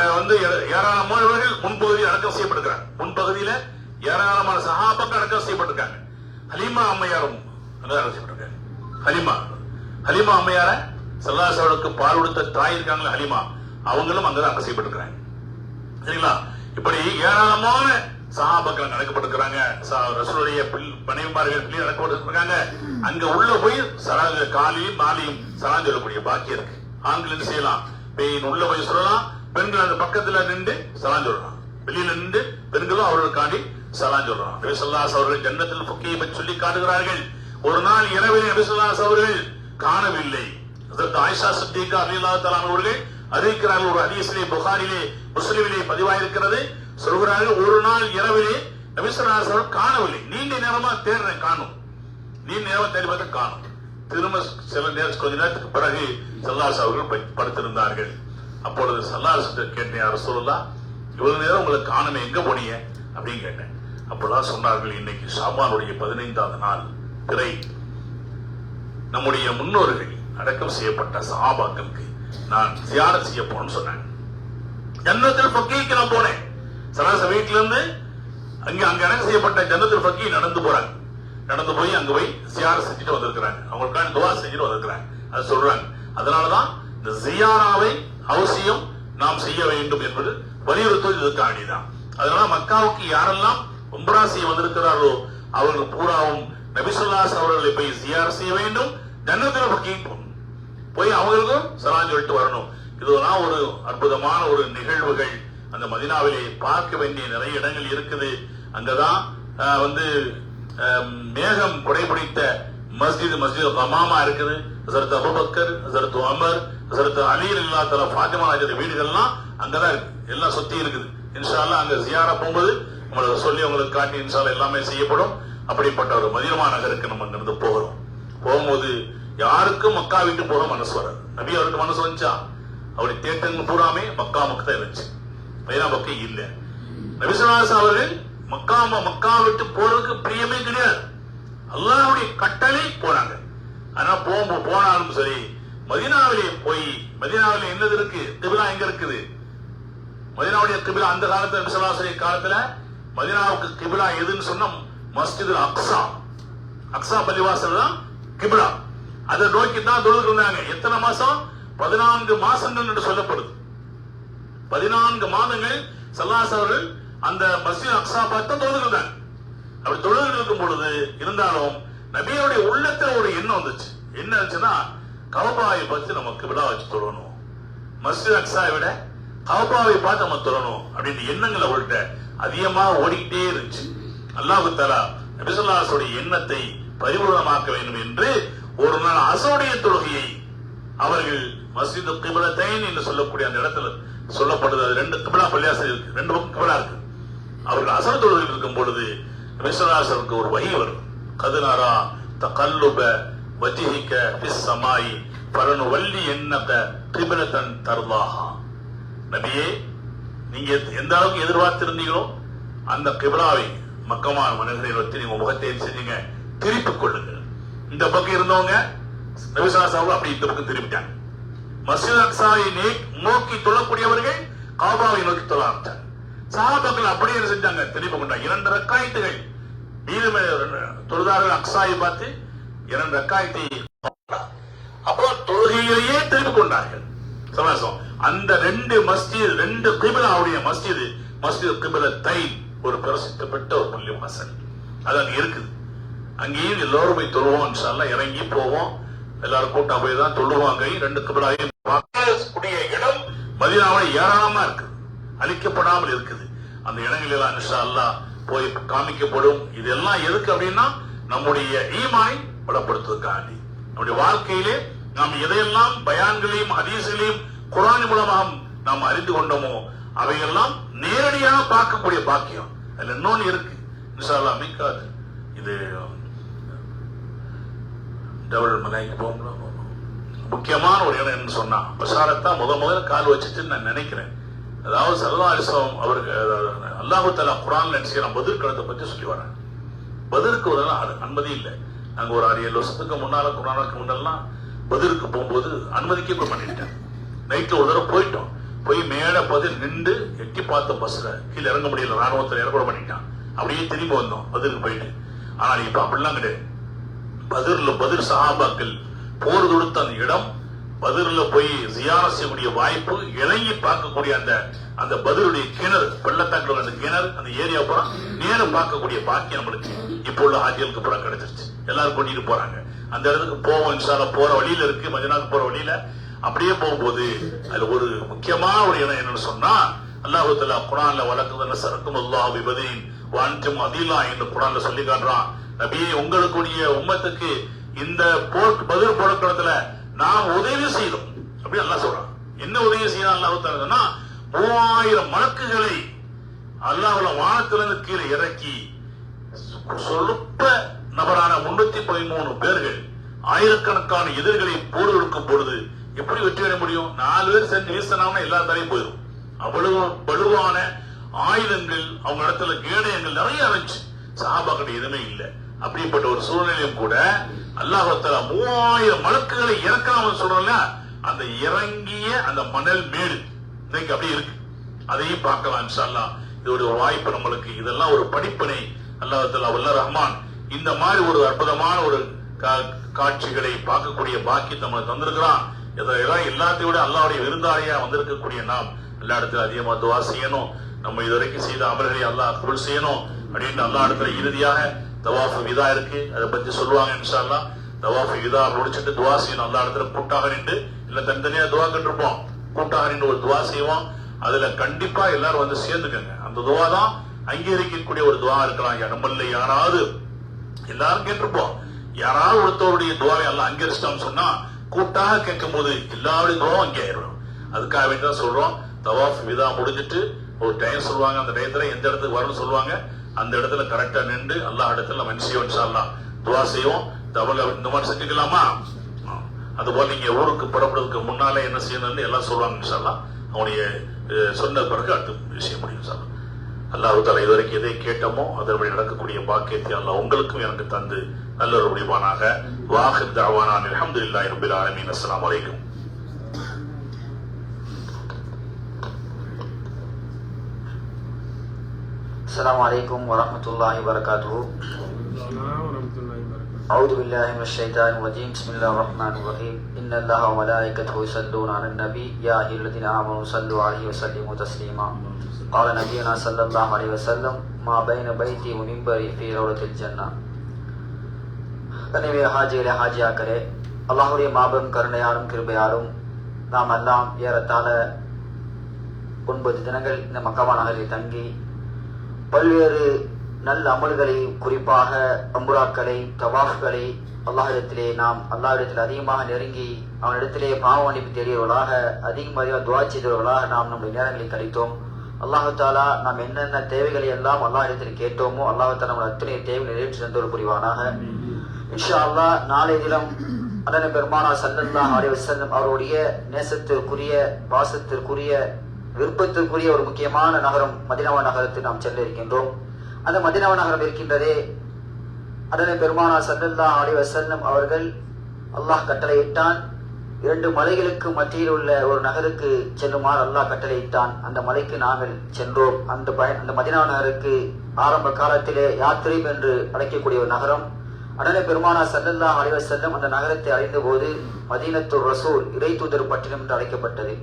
ஏராளமானவர்கள் முன்பகுதியில் அடக்கம் செய்யப்பட்டிருக்காங்க. முன்பகுதியில ஏராளமான சஹாபாக்கள் அடக்கம் செய்யப்பட்டிருக்காங்க. ஹலீமா அம்மையாரும் அடக்கம் செய்யப்பட்டிருக்காங்க. ஹலீமா அம்மையார ஸல்லல்லாஹு அலைஹி வஸல்லம் பால் கொடுத்த தாய் இருக்காங்களா ஹலீமா, அவங்களும் அங்கதான் அடக்கம் செய்யப்பட்டிருக்காங்க. சரிங்களா? இப்படி ஏராளமான சஹாபாக்கள் அடக்கப்பட்டிருக்காங்க. ரசூலுடைய மனைவிமார்கள் பிள்ளை அடக்கப்பட்டிருக்காங்க. அங்க உள்ள போய் காலையும் மாலையும் சலாம் சொல்லக்கூடிய பாக்கியம் இருக்கு. ஆண்கள் என்ன செய்யலாம், உள்ள போய் சொல்லலாம். பெண்கள் அந்த பக்கத்துல நின்று சலாம் சொல்லலாம். வெளியில நின்று பெண்களும் அவர்களுக்காண்டி சலாம் சொல்லலாம். நபி ஸல்லல்லாஹு அலைஹி வஸல்லம் ஜன்னத்துல் ஃபக்கீஹ் பற்றி சொல்லி காட்டுகிறார்கள். ஒரு நாள் இரவில் நபி ஸல்லல்லாஹு அலைஹி வஸல்லம் அவர்கள் காணவில்லை. ஹஜ்ரத் ஆயிஷா சித்திகா ரலியல்லாஹு தஆலா அவர்கள் அறிவிக்கிறார்கள். ஒரு ஹதீஸிலே புகாரிலே முஸ்லிமிலே பதிவாயிருக்கிறது. சொல்கிறார்கள், ஒரு நாள் இரவிலே நபி ஸல்லல்லாஹு அலைஹி வஸல்லம் காணவில்லை. நீண்ட நேரமா தேடுறேன், காணும். நீண்ட நேரம் தேடி பார்த்து காணும். திரும்ப சில நேரம் கொஞ்ச நேரத்துக்கு பிறகு ஸல்லல்லாஹு அலைஹி வஸல்லம் அவர்கள் படுத்திருந்தார்கள். அப்பொழுது ஸல்லல்லாஹு அலைஹி வஸல்லம் கேட்டேன், யா ரசூலுல்லாஹ், இவ்வளவு நேரம் உங்களுக்கு காணுமே, எங்க போனீங்க அப்படின்னு கேட்டேன். அப்பதான் சொன்னார்கள், இன்னைக்கு ஷாபானுடைய 15வது நாள் பிறை. நம்முடைய முன்னோர்கள் அடக்கம் செய்யப்பட்ட சஹாபாக்களுக்கு நான் ஜியாரத் செய்ய போறேன்னு சொன்னாங்க. ஜன்னத்துல் ஃபக்கீஹ்க்கு நான் போனேன். சராச வீட்டுல இருந்து அங்க அடக்கம் செய்யப்பட்ட ஜன்னத்துல் ஃபக்கீஹ் நடந்து போறாங்க. நடந்து போய் அங்க போய் ஜியாரத் செஞ்சுட்டு வந்திருக்கிறாங்க. அவங்களுக்கான துஆ செஞ்சுட்டு வந்திருக்கிறாங்க. அது சொல்றாங்க. அதனாலதான் இந்த ஜியாராவை அவசியம் நாம் செய்ய வேண்டும் என்பது வலியுறுத்துவது இதுக்காண்டிதான். அதனால மக்காவுக்கு யாரெல்லாம் உம்ரா செய்ய வந்திருக்கிறார்களோ அவர்கள் பூராவும் நபி ஸல்லல்லாஹு அலைஹி வஸல்லம் அவர்களை போய் ஜியாரத் செய்ய வேண்டும். ஜன்னத்துல் ஃபக்கீஹ் போய் அவங்களுக்கும் சலாம் சொல்லிட்டு வரணும். இதெல்லாம் ஒரு அற்புதமான ஒரு நிகழ்வுகள் அந்த மதீனாவிலே பார்க்க வேண்டிய நிறைய இடங்கள் இருக்குது. அங்கதான் மேகம் குடைபிடித்த மஸ்ஜித் கமாமா இருக்குது. ஹஸரத் அபூபக்கர், ஹஸரத் உமர், ஹஸரத் அலி ரலியல்லாஹு தஆலா, ஃபாத்திமா ஆகிய வீடுகள்லாம் அங்கதான் இருக்கு. எல்லாம் சுத்தி இருக்குது. இன்ஷா அல்லாஹ் அங்க ஜியாரா போகும்போது உங்களுக்கு சொல்லி உங்களுக்கு காட்டி இன்ஷா அல்லாஹ் எல்லாமே செய்யப்படும். அப்படிப்பட்ட ஒரு மதீனா நகருக்கு நம்ம இங்கிருந்து போகிறோம். போகும்போது யாருக்கும் மக்கா விட்டு போக மனசு வராது. நபி அவருக்கு மனசு வந்துச்சா, அவருடைய தேட்டங்கள் பூராமே மக்கா தான் இருந்துச்சு, மதீனா பக்கம் இல்ல. நபி ஸல்லல்லாஹு அலைஹி வஸல்லம் அவர்கள் மக்கா விட்டு போறதுக்கு பிரியமே கிடையாது. அல்லாஹ்வுடைய கட்டளை போனாங்க. ஆனா போனாலும் சரி மதீனாவிலே போய் மதீனாவிலே என்னது இருக்கு, கிபிலா எங்க இருக்குது? மதீனாவுடைய கிபிலா அந்த காலத்துல நபி ஸல்லல்லாஹு அலைஹி வஸல்லம் காலத்துல மதீனாவுக்கு கிபிலா எதுன்னு சொன்னா மஸ்ஜிதுல் அக்ஸா பள்ளிவாசல் தான் கிபிலா. அதை நோக்கி தான் தொழுது இருந்தாங்க. எத்தனை மாசம்? 14 மாசங்கள் என்று சொல்லப்படுது. 14 மாதங்கள் ஸல்லல்லாஹு அலைஹி அவர்கள் அந்த மஸ்ஜித் அக்ஸா பார்த்து தொழுது இருந்தாங்க. அப்படி தொழுது இருக்கும் பொழுது இருந்தாலும் நபியோடைய உள்ளத்துல ஒரு எண்ணம் வந்துச்சு. என்ன இருந்துச்சுன்னா, கஅபாவை பார்த்து நம்ம கிபிலா வச்சு தொழணும், மஸ்ஜித் அக்ஸாவை விட கஅபாவை பார்த்து நம்ம தொழணும் அப்படின்னு எண்ணங்கள் அவர்கிட்ட அதிகமா ஓடிக்கிட்டே இருந்துச்சு. அல்லாஹ் தஆலா நபி ஸல்லல்லாஹு அலைஹி வஸல்லம் எண்ணத்தை பரிபூர்ணமாக்க வேண்டும் என்று ஒரு நாள் அஸருடைய தொழுகையை அவர்கள் மஸ்ஜிது கிப்லத்தைன் என்று சொல்லக்கூடிய அந்த இடத்துல சொல்லப்படுது. அது 2 கிப்லா பள்ளியாசல் இருக்கு, 2 பக்கம் கிப்லா இருக்கு. அவர்கள் அஸர் தொழுகையில் இருக்கும் பொழுது நபி ஸல்லல்லாஹு அலைஹி வஸல்லம் ஒரு வஹி வரும். கத்னரா தகல்லுப வஜ்ஹிக ஃபிஸ் ஸமாய் ஃபலனுவல்லி என்னக கிப்லத்தன் தர்லாஹா. நபியே, நீங்க எந்த அளவுக்கு எதிர்பார்த்திருந்தீங்களோ அந்த கிப்லாவை மக்கமான மனிதரை நோக்கி நீங்க முகத்தை செஞ்சீங்க, திருப்பிக் கொள்ளுங்க. இந்த பக்கம் இருந்தவங்க நபிசாசாவும் அப்படி இந்த பக்கம் திரும்பிட்டாங்க. மஸ்ஜித் அக்ஸாவை நோக்கி தொழக்கூடியவர்கள் காபாவை நோக்கி தொழ ஆரம்பிச்சாங்க. சஹாபாக்கள் அப்படியே செஞ்சாங்க, திருப்பி கொண்டாங்க. 2 ரக்காயத்துகள் மீது தொழுதார்கள். அக்ஸாயை பார்த்து 2 ரக்காயத்தை அப்புறம் தொழுகையிலேயே திருப்பி கொண்டார்கள். சமாசம் அந்த 2 மஸ்ஜித், 2 கிபிலாவுடைய மஸ்ஜித், மஸ்ஜித் கிபிலத்தை ஒரு பிரசித்தப்பட்ட ஒரு பள்ளி வாசல் அது அங்க இருக்குது. அங்கேயும் எல்லோரும் போய் தொழுவோம். இன்ஷா அல்லாஹ் இறங்கி போவோம். எல்லாரும் கூட்டம் போய் தான் தொழுவாங்க. 2 கிபிலாவையும் கூடிய இடம் மதீனாவில் ஏராளமா இருக்குது, அழிக்கப்படாமல் இருக்குது. அந்த இடங்கள் எல்லாம் இன்ஷா அல்லாஹ் போய் காமிக்கப்படும். இதெல்லாம் எதுக்கு அப்படின்னா நம்முடைய ஈமானை பலப்படுத்துவதற்காண்டி, நம்முடைய வாழ்க்கையிலே நாம் எதையெல்லாம் பயான்களையும் ஹதீஸ்களையும் குர்ஆன் மூலமாக நாம் அறிந்து கொண்டோமோ அவையெல்லாம் நேரடியாக பார்க்கக்கூடிய பாக்கியம் அதுல இன்னொன்னு இருக்கு. இன்ஷா அல்லாஹ் மிக்காது இது டபுள் மலைக்கு போகணும். முக்கியமான ஒரு இடம் என்ன சொன்னா பஷாரத்தா முதல்ல கால் வச்சுட்டு நான் நினைக்கிறேன். அதாவது ஸல்லல்லாஹு அலைஹி வஸல்லம் அவருக்கு அல்லாஹ் தஆலா குர்ஆன்ல என்ன பத்ர் களத்தை பத்தி சொல்லி வராங்க. பத்ருக்கு ஒரு அனுமதி இல்லை. நாங்க ஒரு 6-7 வருஷத்துக்கு முன்னால குர்ஆனுக்கு முன்னெல்லாம் பத்ருக்கு போகும்போது அனுமதிக்க பண்ணிட்டேன். நைட்ல ஒரு தடவை போயிட்டோம். போய் மேல பதில் நின்று எட்டி பார்த்த பஸ்ல கீழே இறங்க முடியல, ராணுவத்தில் இறங்க பண்ணிட்டான். அப்படியே திரும்பி வந்தோம் பத்ருக்கு போயிட்டு. ஆனால் இப்ப அப்படிலாம் கிடையாது. பத்ர் சஹாபாக்கள் போர் தொடுத்த அந்த இடம், பத்ர்ல போய் ஜியாரத் செய்யக்கூடிய வாய்ப்பு, இறங்கி பார்க்கக்கூடிய அந்த பத்ருடைய கிணறு, பள்ளத்தாக்குல அந்த கிணறு, அந்த ஏரியா பூரா நேரம் பார்க்கக்கூடிய பாக்கியம் நம்மளுக்கு இப்போ உள்ள ஆட்சிகளுக்கு பூரா கிடைச்சிருச்சு. எல்லாரும் கூட்டிட்டு போறாங்க. அந்த இடத்துக்கு போவோம். இன்ஷா அல்லாஹ் போற வழியில இருக்கு, மதீனாவுக்கு போற வழியில அப்படியே போகும்போது அது ஒரு முக்கியமான ஒரு இடம் என்னன்னு சொன்னா அல்லாஹ் தஆலா குர்ஆன்ல வலக்கத் நஸரக்குமுல்லாஹு பிபத்ரின் வ அன்தும் அதில்லா என்று குர்ஆன்ல சொல்லி காட்டுறான். நபியே உங்களுடைய உம்மத்துக்கு இந்த பத்ர் போர்க்களத்துல நாம் உதவி செய்தோம் அப்படி அல்லாஹ் சொல்றான். என்ன உதவி செய்யணும் அல்லாஹ் தஆலா? 3000 மலக்குகளை அல்லாஹ்வுல வானத்திலிருந்து கீழே இறக்கி சொற்ப நபரான 313 பேர்கள் ஆயிரக்கணக்கான எதிரிகளை போர் கொடுக்கும் பொழுது எப்படி வெற்றி அடைய முடியும்? 4 பேர் சென்று வீசினாங்கன்னா எல்லா தலையும் போயிடும். அவ்வளவு வலுவான ஆயுதங்கள் அவங்க இடத்துல, கேடயங்கள் நிறைய இருந்துச்சு. சஹாபாக்கள் எதுவுமே இல்லை. அப்படிப்பட்ட ஒரு சூழ்நிலையும் கூட அல்லாஹ் தஆலா 3000 மலக்குகளை இறக்காமல் சொல்றல, அந்த இறங்கிய அந்த மணல் மேடு இன்னைக்கு அப்படியே இருக்கு. அதையும் பார்க்கலாம் இன்ஷா அல்லாஹ். இது ஒரு வாய்ப்பு நம்மளுக்கு. இதெல்லாம் ஒரு படிப்பினை. அல்லாஹ் தஆலா வல்ல ரஹ்மான் இந்த மாதிரி ஒரு அற்புதமான ஒரு காட்சிகளை பார்க்கக்கூடிய பாக்கியத்தை நம்ம தந்திருக்கிறான். இதெல்லாம் எல்லாத்தையும் விட அல்லாஹ்வுடைய விருந்தாளியா வந்திருக்கக்கூடிய நாம் எல்லா இடத்துல அதிகமா துஆ செய்யணும். நம்ம இதுவரைக்கும் செய்த அமல்களை அல்லாஹ் கபூல் செய்யணும் அப்படின்னு அல்லாஹ் இடத்துல இறுதியாக தவாஃப் விதா இருக்கு, அதை பத்தி சொல்லுவாங்க இன்ஷா அல்லாஹ். தவாஃப் விதா முடிச்சுட்டு துஆ செய்யணும். அல்லாஹ் இடத்துல கூட்டாக நின்று, இல்ல தனித்தனியா துஆ கண்டிருப்போம், கூட்டாக நின்று ஒரு துஆ செய்வோம். அதுல கண்டிப்பா எல்லாரும் வந்து சேர்ந்துக்கங்க. அந்த துஆ தான் அங்கீகரிக்கக்கூடிய ஒரு துஆ இருக்கலாம். நம்மள யாராவது எல்லாரும் கேட்டிருப்போம், யாராவது ஒருத்தருடைய துஆவை அல்லாஹ் அங்கீகரிச்சிட்டான்னு சொன்னா கூட்டாக கேட்கும் போது எல்லாருடைய துஆவும் அங்கீகரிடும். அதுக்காக வேண்டி தான் சொல்றோம். தவாஃப் விதா முடிஞ்சிட்டு ஒரு டைம் சொல்லுவாங்க. அந்த டயத்துல எந்த இடத்துக்கு வரணும்னு சொல்லுவாங்க. அந்த இடத்துல கரெக்டா நின்று அல்லாஹ் இடத்துல நம்ம செய்வோம் இன்ஷா அல்லாஹ். துஆ செய்வோம். தவளை இந்த மாதிரி செஞ்சுக்கலாமா? அதுபோல நீங்க ஊருக்கு புறப்படுறதுக்கு முன்னாலே என்ன செய்யணும்னு எல்லாம் சொல்லுவாங்க இன்ஷா அல்லாஹ். அவனுடைய சொன்ன பிறகு அடுத்த விஷயம் முடியும் இன்ஷா அல்லாஹ். அல்லாஹ் தஆலா இதுவரைக்கும் எதை கேட்டோமோ அதன்படி நடக்கக்கூடிய பாக்கியத்தை அல்லாஹ் உங்களுக்கும் எனக்கு தந்து நல்ல ஒரு முடிவானாக. வாஹிர் தஅவானா அல்ஹம்துலில்லாஹி ரப்பில் ஆலமீன். அஸ்ஸலாமு அலைக்கும். السلام عليكم ورحمة الله وبركاته. أعوذ بالله من الشيطان الرجيم. بسم الله الرحمن الرحيم. إن الله وملائكته يصلون على النبي يا أيها الذين آمنوا صلوا عليه وسلموا تسليما. قال نبينا صلى الله عليه وسلم ما بين بيتي ومنبري في روضة الجنة. கனிவே ஹாஜிகளே ஹாஜியாக்களே, அல்லாஹ்வுடைய மாபெரும் கருணையாலும் கிருபையாலும் நாம் எல்லாம் ஏறத்தாழ 9 தினங்கள் இந்த மக்கா நகரில் தங்கி பல்வேறு நல்ல அமல்களை, குறிப்பாக அம்புராக்களை, தவாஃப்களை அல்லாஹ்விடத்திலே நாம் அல்லாஹ்விடத்தில் அதிகமாக நெருங்கி அவனிடத்திலே பாவ மன்னிப்பு தேடியவர்களாக, அதிகமாக துஆ செய்தவர்களாக நாம் நம்முடைய நேரங்களை கழித்தோம். அல்லாஹு தஆலா நாம் என்னென்ன தேவைகளை எல்லாம் அல்லாஹ்விடத்தில் கேட்டோமோ அல்லாஹு தஆலா நம்முடைய அத்தனை தேவைகளை நிறைவேற்றி தந்தோர் புரிவானாக. இன்ஷா அல்லாஹ் நாளைய தினம் அண்ணன் பெருமானார் ஸல்லல்லாஹு அலைஹி வஸல்லம் அவருடைய நேசத்திற்குரிய, பாசத்திற்குரிய, விருப்பத்திற்குரிய ஒரு முக்கியமான நகரம் மதீனா நகரத்தில் நாம் செல்ல இருக்கின்றோம். அந்த மதீனா நகரம் இருக்கின்றதே, அதனை பெருமானார் ஸல்லல்லாஹு அலைஹி வஸல்லம் அவர்கள் அல்லாஹ் கட்டளையிட்டான், 2 மலைகளுக்கு மத்தியில் உள்ள ஒரு நகருக்கு செல்லுமாறு அல்லாஹ் கட்டளையிட்டான். அந்த மலைக்கு நாங்கள் சென்றோம். அந்த மதீனா நகருக்கு ஆரம்ப காலத்திலே யாத்ரீப் என்று அழைக்கக்கூடிய ஒரு நகரம். அடனே பெருமானார் ஸல்லல்லாஹு அலைஹி வஸல்லம் அந்த நகரத்தை அடைந்த போது மதீனத்துர் ரசூல், இறை தூதர் பட்டினம் என்று அழைக்கப்பட்டது.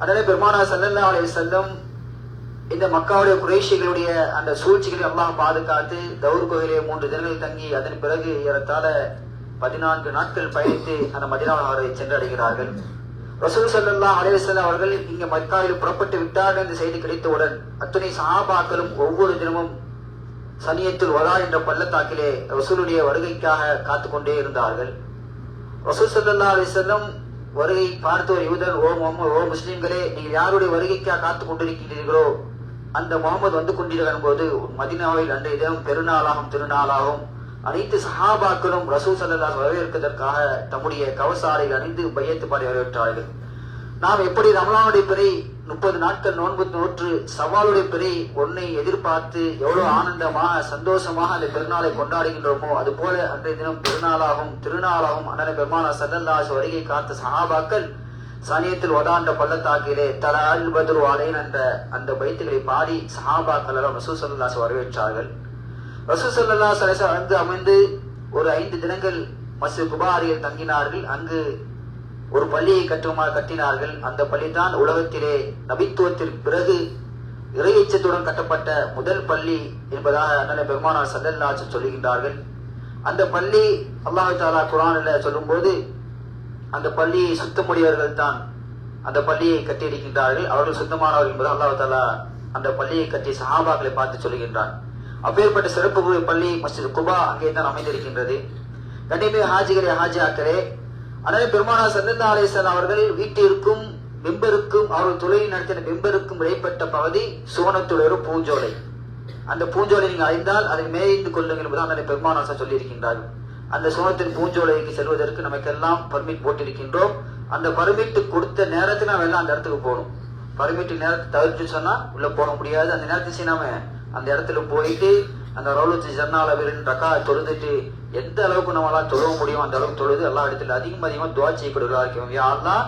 அதனை பெருமானார் ஸல்லல்லாஹு அலைஹி வஸல்லம் இந்த மக்காவுடைய குறைஷிகளுடைய அந்த சூழ்ச்சிகளை அல்லாஹ் பாதுகாத்து தௌர் கோயிலே 3 தினங்கள் தங்கி அதன் பிறகு ஏறத்தாழ 14 நாட்கள் பயணித்து அந்த மதீனா நகரை சென்றடைகிறார்கள். ரசூல் ஸல்லல்லாஹு அலைஹி வஸல்லம் அவர்கள் இங்க மக்காவில் புறப்பட்டு விட்டார்கள் என்ற செய்தி கிடைத்தவுடன் அத்துணை சஹாபாக்களும் ஒவ்வொரு தினமும் சனியத்துல் வதா என்ற பள்ளத்தாக்கிலே ரசூலுடைய வருகைக்காக காத்து கொண்டே இருந்தார்கள். ரசூல் ஸல்லல்லாஹு அலைஹி வஸல்லம் வருகை பார்த்த ஒரு யூதர், ஓ முஸ்லிம்களே, நீங்கள் யாருடைய வருகைக்காக காத்து கொண்டிருக்கிறீர்களோ அந்த முகமது வந்து கொண்டிருக்கும் போது மதீனாவில் அன்றைய தினம் பெருநாளாகும் திருநாளாகும் அனைத்து சஹாபாக்களும் ரசூல் ஸல்லல்லாஹு வரவேற்பதற்காக தம்முடைய கவசாலை அணிந்து பையத்து பாடி வரவேற்றார்கள். நாம் எப்படி ரமலானுடைய பிறை 30 நாட்கள் நோன்பு நோற்று சவாலுடைய பிறை ஒன்னை எதிர்பார்த்து எவ்வளவு ஆனந்தமாக சந்தோஷமாக அந்த பெருநாளை கொண்டாடுகின்றோமோ அது போல அன்றைய தினம் பெருநாளாகும் திருநாளாகும் அண்ணன் பெருமானார் ஸல்லல்லாஹு வருகை காத்த சஹாபாக்கள் சனியத்தில் வதாண்ட பள்ளத்தாக்கிலே தலா அல் பத்ரு அலைன் என்ற அந்த பைத்துகளை பாடி சஹாபாக்கள் எல்லாம் ரசூல் ஸல்லல்லாஹு வரவேற்றார்கள். ரசூல் ஸல்லல்லாஹு அலைஹி வஸல்லம் வந்து அமைந்து ஒரு 5 தினங்கள் மஸ்ஜித் குபா அருகில் தங்கினார்கள். அங்கு ஒரு பள்ளியை கட்டினார்கள். அந்த பள்ளி தான் உலகத்திலே நபித்துவத்திற்கு பிறகு இறையச்சத்துடன் கட்டப்பட்ட முதல் பள்ளி என்பதாக அண்ணன் பெருமானார் ஸல்லல்லாஹு அலைஹி வஸல்லம் சொல்லுகின்றார்கள். அந்த பள்ளி அல்லாஹ் தஆலா குர்ஆனில் சொல்லும் போது அந்த பள்ளியை சுத்தமுடையவர்கள் தான் அந்த பள்ளியை கட்டியிருக்கின்றார்கள், அவர்கள் சுத்தமானவர் என்பது அல்லாஹ் தஆலா அந்த பள்ளியை கட்டி சஹாபாக்களை பார்த்து சொல்லுகின்றார். அப்பேற்பட்ட சிறப்பு பள்ளி மஸ்ஜித் குபா அங்கே தான் அமைந்திருக்கின்றது. கண்ணியமிகு ஹாஜிகளே ஹாஜியாக்களே, அண்ணன் பெருமானார் ஸல்லல்லாஹு அலைஹி வஸல்லம் அவர்கள் வீட்டிற்கும் மெம்பருக்கும் அவர்கள் தொழிலை நடத்தின மெம்பருக்கும் இடைப்பட்ட பகுதி சுவனத்துடைய ஒரு பூஞ்சோலை. அந்த பூஞ்சோலை நீங்கள் அறிந்தால் அதை மேய்ந்து கொள்ளுங்கள் என்பதுதான் அண்ணன் பெருமானார் சொல்லி இருக்கின்றார்கள். அந்த சுவனத்தின் பூஞ்சோலைக்கு செல்வதற்கு நமக்கெல்லாம் பர்மிட் போட்டிருக்கின்றோம். அந்த பர்மிட் கொடுத்த நேரத்தில் நம்ம எல்லாம் அந்த இடத்துக்கு போகணும். பர்மிட் நேரத்தை தவிர்த்து சொன்னா உள்ள போக முடியாது. அந்த நேரத்தை நாம அந்த இடத்துல போயிட்டு அந்த ரவுலத்து ஜன்னால ரக்கா தொழுதுட்டு எந்த அளவுக்கு நம்மளால தொழுவ முடியும் அந்த அளவுக்கு தொழுது எல்லா இடத்துல அதிகமா துவா செய்யக்கூடியவர்களா இருக்கும். யாரெல்லாம்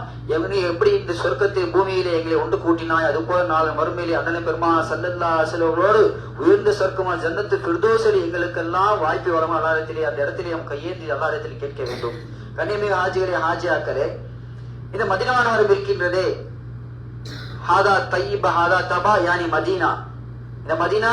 எப்படி இந்த சொர்க்கத்தை பூமியிலே எங்களை ஒன்று கூட்டினாய் அது போல நாலு மறுமையிலே அண்ணனை பெருமானார் ஸல்லல்லாஹு அலைஹி வஸல்லம் உயர்ந்த சொர்க்கமான ஜன்னத்து ஃபிர்தௌஸில் எங்களுக்கெல்லாம் வாய்ப்பு வரமா எல்லா இடத்திலே அந்த இடத்திலே நம்ம கையேந்தி எல்லா இடத்திலும் கேட்க வேண்டும். கண்ணியமிகு ஹாஜிகளே ஹாஜியாக்களே, இந்த மதீனா நகரம் இருக்கின்றதே, ஹாதா தையிப ஹாதா தபா யானி மதீனா, இந்த மதீனா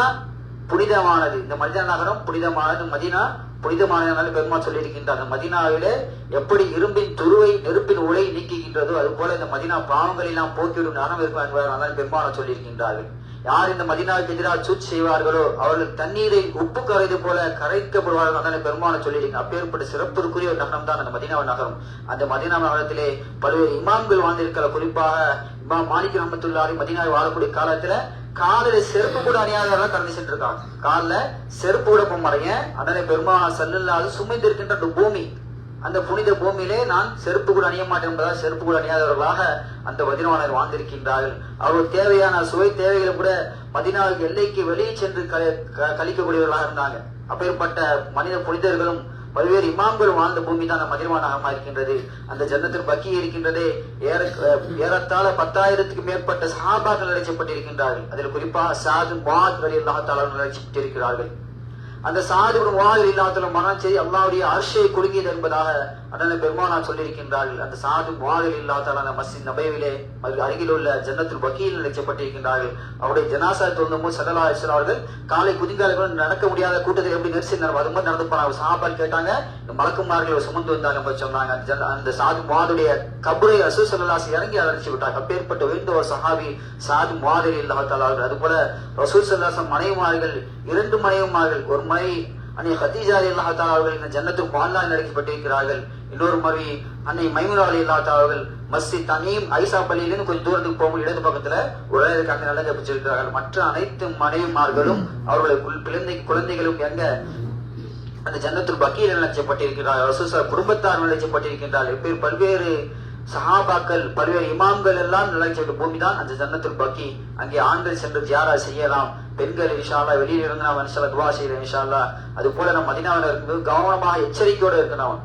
புனிதமானது, இந்த மதீனா நகரம் புனிதமானது, மதீனா புனிதமானது பெருமாள் சொல்லி இருக்கின்றார். அந்த மதீனாவிலே எப்படி இரும்பின் துருவை நெருப்பின் உலை நீக்குகின்றதோ அது போல இந்த மதீனா பாவங்களை எல்லாம் போக்கிவிடும் நகரம் இருக்கும் என்பதாக பெருமாள் சொல்லி இருக்கின்றார்கள். யார் இந்த மதீனாவுக்கு எதிராக சூழ்ச்சி செய்வார்களோ அவர்கள் தண்ணீரை உப்பு கரைது போல கரைக்கப்படுவார்கள் அதனை பெருமாள் சொல்லியிருக்க. அப்பேற்பட்ட சிறப்புக்குரிய ஒரு நகரம் தான் அந்த மதீனா நகரம். அந்த மதீனா நகரத்திலே பல்வேறு இமாம்கள் வாழ்ந்திருக்கிற, குறிப்பாக இமாம் மாலிக் ரஹ்மத்துல்லாஹி மதீனாவில் வாழக்கூடிய காலத்துல காலில செருப்பு கூட அணியாதவர்கள் கடந்து சென்றிருக்காங்க. காலில செருப்பு கூட போமாறீங்க. அதனை பெருமானார் ஸல்லல்லாஹு அலைஹி சுமைந்து இருக்கின்ற பூமி, அந்த புனித பூமியிலே நான் செருப்பு கூட அணிய மாட்டேன் என்பதால் செருப்பு கூட அணியாதவர்களாக அந்த மதீனாவில் வாழ்ந்திருக்கின்றார்கள். அவர்கள் தேவையான சுவை தேவைகளை கூட மதீனாவுக்கு எல்லைக்கு வெளியே சென்று கழிக்கக்கூடியவர்களாக இருந்தாங்க. அப்பேற்பட்ட மனித புனிதர்களும் பல்வேறு இமாம்கள் வாழ்ந்த பூமி தான் அந்த மதீனா நகரமாக இருக்கின்றது. அந்த ஜன்னத்துல் பக்கீ இருக்கின்றதே, ஏறத்தாழ 10,000க்கு மேற்பட்ட சஹாபாக்கள் அழைக்கப்பட்டிருக்கின்றார்கள். அதில் குறிப்பாக சாது முஆத் ரலியல்லாஹு தஆலா அழைக்கப்பட்டிருக்கிறார்கள். அந்த சாது இப்னு முஆத் ரலியல்லாஹு தஆலா மரணம் செய்து அல்லாஹ்வுடைய அர்ஷை குலுங்கியது என்பதாக அண்ணன் பெருமானார் சொல்லியிருக்கின்றார்கள். அந்த சாது முஆத் ரலியல்லாஹு தஆலா அந்த மஸ்ஜித் நபவியிலே அருகில் உள்ள ஜன்னத்துல் பக்கீயில் அழைக்கப்பட்டிருக்கின்றார்கள். அவருடைய ஜனாசா தொழும்போது ஸல்லல்லாஹு அலைஹி வஸல்லம் அவர்கள் காலை குதிங்கால்கள் நடக்க முடியாத கூட்டத்தில் எப்படி நெரிசல் அது மாதிரி நடந்து போனாங்க. சஹாபாக்கள் கேட்டாங்க, மலக்குமார்களை சுமந்து வந்தாங்க சொன்னாங்க. அந்த சாது முஆதுடைய கபரை ரசூல் ஸல்லல்லாஹு அலைஹி இறங்கி அழைச்சி விட்டாங்க. அப்பேற்பட்ட உயர்ந்த ஒரு சஹாபி சாது முஆத் ரலியல்லாஹு தஆலா. அது போல ரசூல் ஸல்லல்லாஹு அலைஹி மனைவிமார்கள் 2 மனைவிமார்கள், ஒரு மனைவி அன்னை ஹதீஜா ரலியல்லாஹு தஆலா அவர்கள் இந்த ஜன்னத்துல் முஅல்லாவில் அழைக்கப்பட்டிருக்கிறார்கள். இன்னொரு மனைவி அன்னை மைமுனா ரலியல்லாஹு தஆலா அவர்கள் மஸ்ஜித் தமீம் ஐசா பள்ளியிலிருந்து கொஞ்சம் தூரத்துக்கு போகும்போது இடது பக்கத்துல உலக நல்லா ஜபிச்சிருக்கிறார்கள். மற்ற அனைத்து மனைவிமார்களும் அவர்களுடைய குழந்தைகளும் எங்க அந்த ஜன்னத்துல் பக்கீல் அழைக்கப்பட்டிருக்கிறார்கள். ரசூல் குடும்பத்தார் அழைக்கப்பட்டிருக்கின்றார்கள். பல்வேறு சஹாபாக்கள் பல்வேறு இமாம்கள் எல்லாம் நிலைச்ச பூமி தான் அந்த ஜன்னத்துல் பக்கீ. அங்கே ஆண்கள் சென்று ஜியாரா செய்யலாம், பெண்கள் இன்ஷா அல்லாஹ் வெளியில இருந்து நாம் இன்ஷா துவா செய்யறோம் இன்ஷா அல்லாஹ். அது போல நம்ம மதீனாவில் இருக்கும்போது கவனமாக எச்சரிக்கையோட இருக்கணும்.